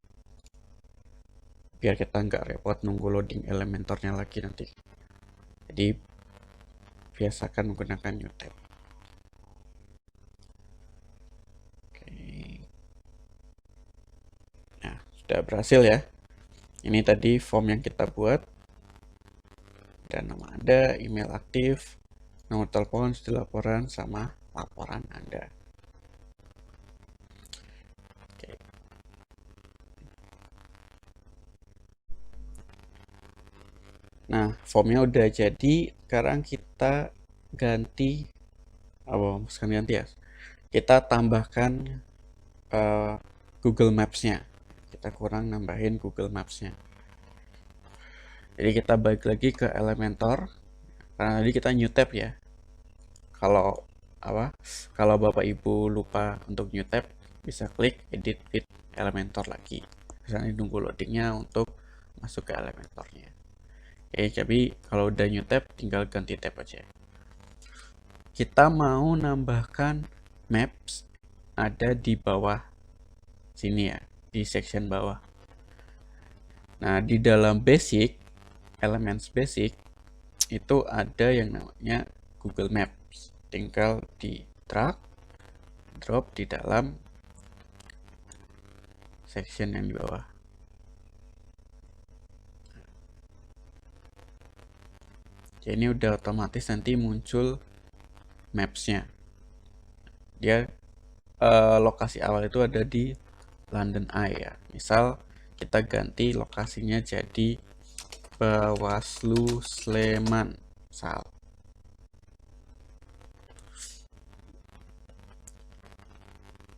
biar kita nggak repot nunggu loading Elementornya lagi nanti. Jadi biasakan menggunakan new tab. Oke. Nah, sudah berhasil ya. Ini tadi form yang kita buat. Dan nama Anda, email aktif, nomor telepon, studi laporan, sama laporan Anda. Oke. Nah, formnya udah jadi. Sekarang kita ganti, bukan ganti ya. Kita tambahkan Google Maps-nya. Kita kurang nambahin Google Maps-nya. Jadi kita balik lagi ke Elementor. Karena tadi kita new tab ya. Kalau Bapak Ibu lupa untuk new tab, bisa klik edit with Elementor lagi. Misalnya nunggu loadingnya untuk masuk ke Elementornya. Oke, jadi kalau udah new tab, tinggal ganti tab aja. Kita mau nambahkan maps, ada di bawah sini ya, di section bawah. Nah, di dalam basic, elements basic, itu ada yang namanya Google Maps. Tinggal di drop di dalam section yang di bawah. Jadi ini udah otomatis nanti muncul maps-nya. Dia lokasi awal itu ada di London Eye ya. Misal kita ganti lokasinya jadi Bawaslu Sleman, misal.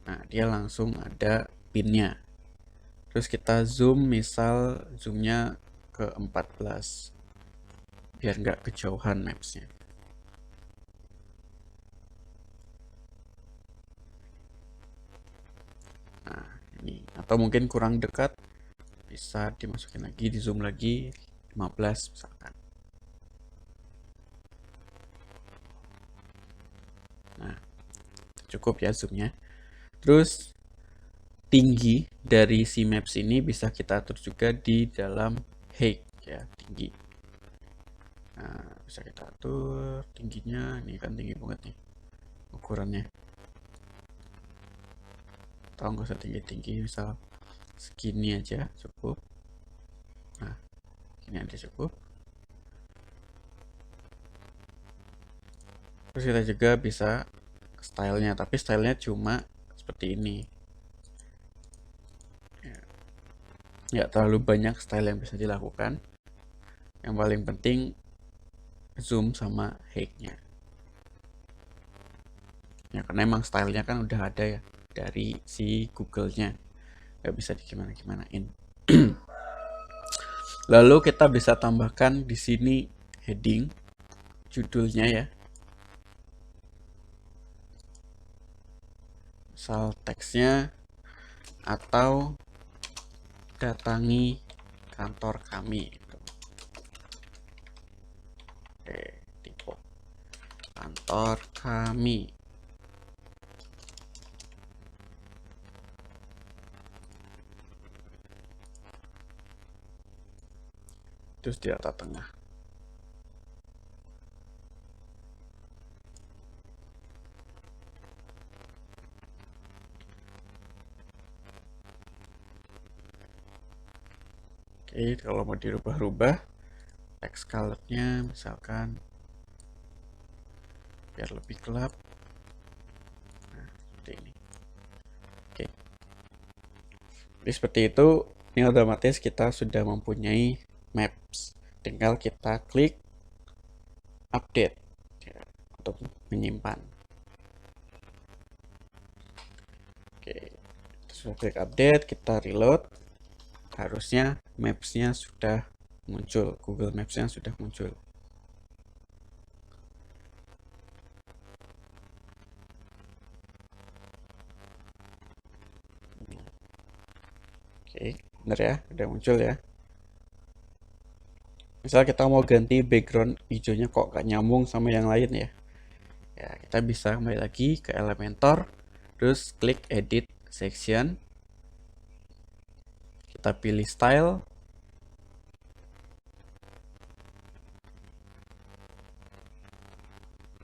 Nah, dia langsung ada pinnya. Terus kita zoom, misal zoomnya ke 14, biar nggak kejauhan mapsnya. Nah, ini. Atau mungkin kurang dekat, bisa dimasukin lagi, di zoom lagi, 15 misalkan. Nah, cukup ya zoomnya. Terus tinggi dari si maps ini bisa kita atur juga di dalam height ya, tinggi. Nah, bisa kita atur tingginya. Ini kan tinggi banget nih ukurannya. Atau nggak usah tinggi-tinggi, misal segini aja cukup. Nah, ini aja cukup. Terus kita juga bisa stylenya, tapi stylenya cuma seperti ini. Nggak terlalu banyak style yang bisa dilakukan. Yang paling penting zoom sama height-nya. Ya, karena emang stylenya kan udah ada ya dari si Google-nya, nggak bisa digimana-gimanain. Lalu kita bisa tambahkan di sini heading, judulnya ya. Misal teksnya, atau datangi kantor kami. Oke, tipe kantor kami. Terus di atas tengah. Oke, kalau mau dirubah-rubah text color-nya misalkan biar lebih gelap. Nah, seperti ini. Oke. Jadi seperti itu, ini otomatis kita sudah mempunyai maps. Tinggal kita klik update ya, untuk menyimpan. Oke, sudah klik update, kita reload. Harusnya maps-nya sudah muncul, Google Maps-nya sudah muncul. Oke, bener ya, udah muncul ya. Misal kita mau ganti background hijaunya kok gak nyambung sama yang lain ya. Ya, kita bisa kembali lagi ke Elementor, terus klik Edit Section. Kita pilih Style.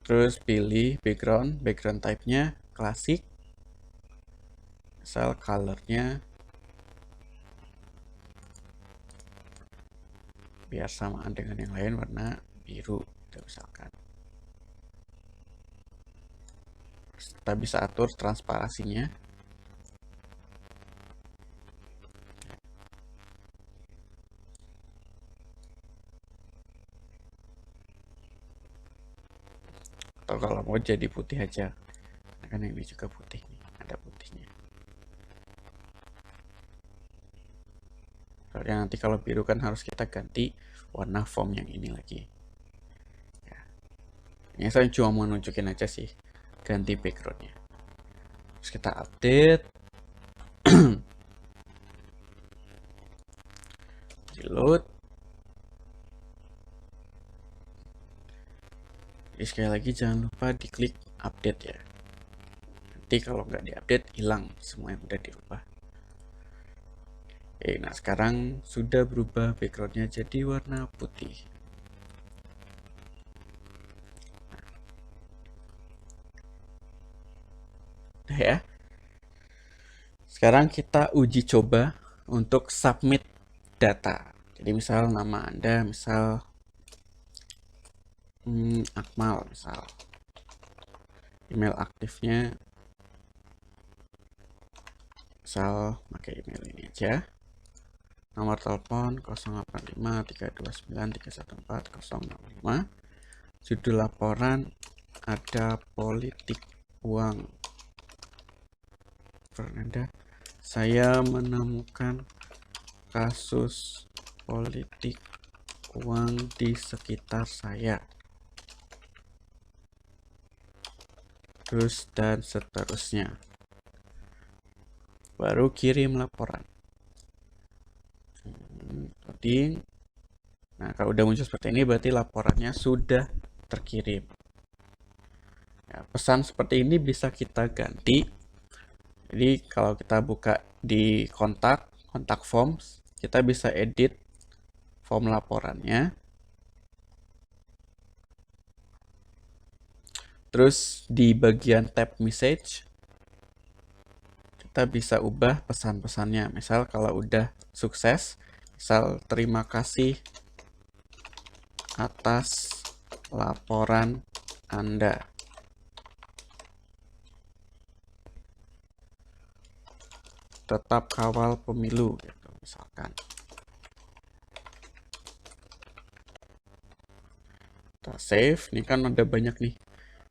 Terus pilih background type-nya klasik. Misal color-nya biar samaan dengan yang lain warna biru, misalkan. Kita bisa atur transparasinya. Atau kalau mau jadi putih aja. Nah, kan ini juga putih nih, ada putihnya. Soalnya nanti kalau biru kan harus kita ganti warna form yang ini lagi. Ya. Ini saya cuma mau nunjukin aja sih ganti backgroundnya. Terus kita update. Reload. Jadi sekali lagi jangan lupa diklik update ya. Nanti kalau nggak diupdate hilang semua yang udah dirubah. Oke, nah sekarang sudah berubah backgroundnya jadi warna putih. Nah ya. Sekarang kita uji coba untuk submit data. Jadi misal nama Anda, misal Akmal, misal email aktifnya, misal pakai email ini aja. Nomor telepon 085 329 314 065. Judul laporan ada politik uang. Anda, saya menemukan kasus politik uang di sekitar saya. Terus dan seterusnya. Baru kirim laporan. Loading. Nah, kalau udah muncul seperti ini berarti laporannya sudah terkirim. Ya, pesan seperti ini bisa kita ganti. Jadi kalau kita buka di kontak forms, kita bisa edit form laporannya. Terus di bagian tab message, kita bisa ubah pesan-pesannya. Misal kalau udah sukses, misal terima kasih atas laporan Anda. Tetap kawal pemilu gitu misalkan. Kita save, ini kan ada banyak nih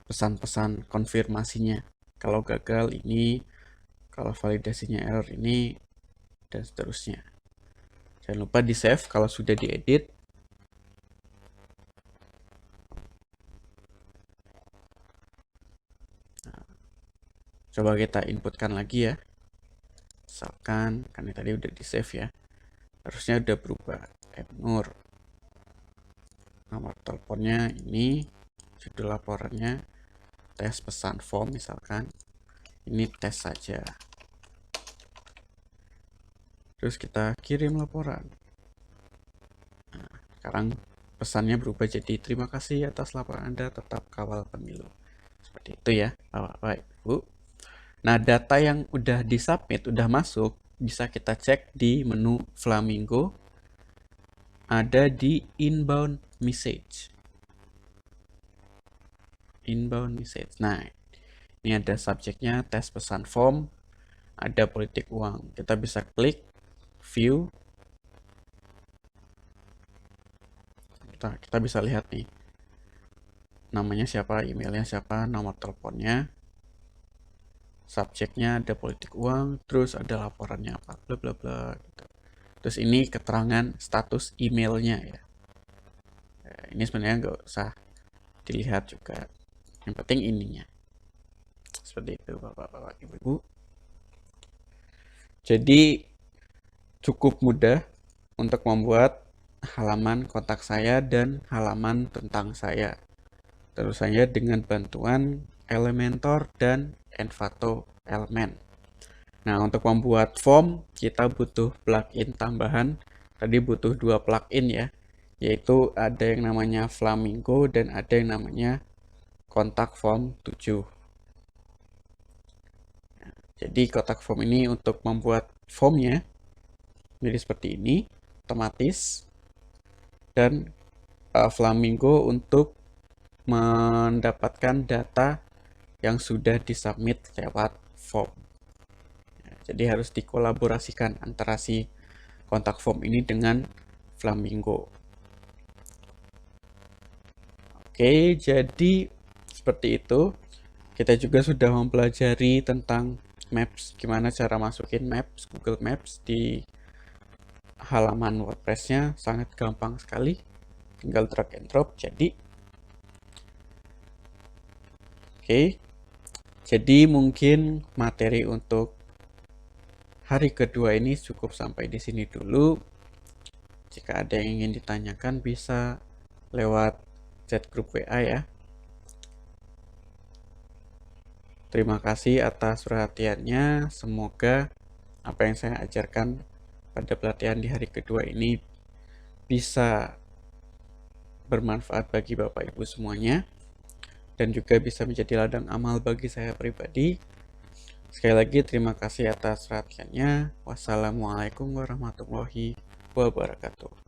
pesan-pesan konfirmasinya. Kalau gagal ini, kalau validasinya error ini, dan seterusnya. Jangan lupa di save kalau sudah diedit. Nah, coba kita inputkan lagi ya. Misalkan, kan tadi udah di save ya. Harusnya udah berubah. Nur. Nomor teleponnya ini, judul laporannya, tes pesan form misalkan. Ini tes saja. Terus kita kirim laporan. Nah, sekarang pesannya berubah jadi terima kasih atas laporan Anda, tetap kawal pemilu. Seperti itu ya, Bapak Ibu. Nah, data yang udah disubmit, udah masuk, bisa kita cek di menu Flamingo. Ada di inbound message. Inbound message. Nah, ini ada subjeknya, tes pesan form, ada politik uang. Kita bisa klik view. Kita bisa lihat nih. Namanya siapa, emailnya siapa, nomor teleponnya. Subjeknya ada politik uang, terus ada laporannya apa, bla bla bla gitu. Terus ini keterangan status emailnya ya. Ini sebenarnya nggak usah dilihat juga. Yang penting ininya. Seperti itu Bapak-bapak Ibu-ibu. Jadi cukup mudah untuk membuat halaman kontak saya dan halaman tentang saya. Tentu saja dengan bantuan Elementor dan Envato Element. Nah, untuk membuat form, kita butuh plugin tambahan. Tadi butuh 2 plugin ya, yaitu ada yang namanya Flamingo dan ada yang namanya Kontak Form 7. Jadi kotak form ini untuk membuat formnya jadi seperti ini, otomatis, dan Flamingo untuk mendapatkan data yang sudah disubmit lewat form. Jadi harus dikolaborasikan antara si kontak form ini dengan Flamingo. Oke, jadi seperti itu. Kita juga sudah mempelajari tentang Maps, gimana cara masukin Maps, Google Maps di halaman WordPress-nya. Sangat gampang sekali, tinggal drag and drop jadi. Oke, jadi mungkin materi untuk hari kedua ini cukup sampai di sini dulu. Jika ada yang ingin ditanyakan bisa lewat chat grup WA ya. Terima kasih atas perhatiannya. Semoga apa yang saya ajarkan pada pelatihan di hari kedua ini bisa bermanfaat bagi Bapak Ibu semuanya dan juga bisa menjadi ladang amal bagi saya pribadi. Sekali lagi terima kasih atas perhatiannya. Wassalamualaikum warahmatullahi wabarakatuh.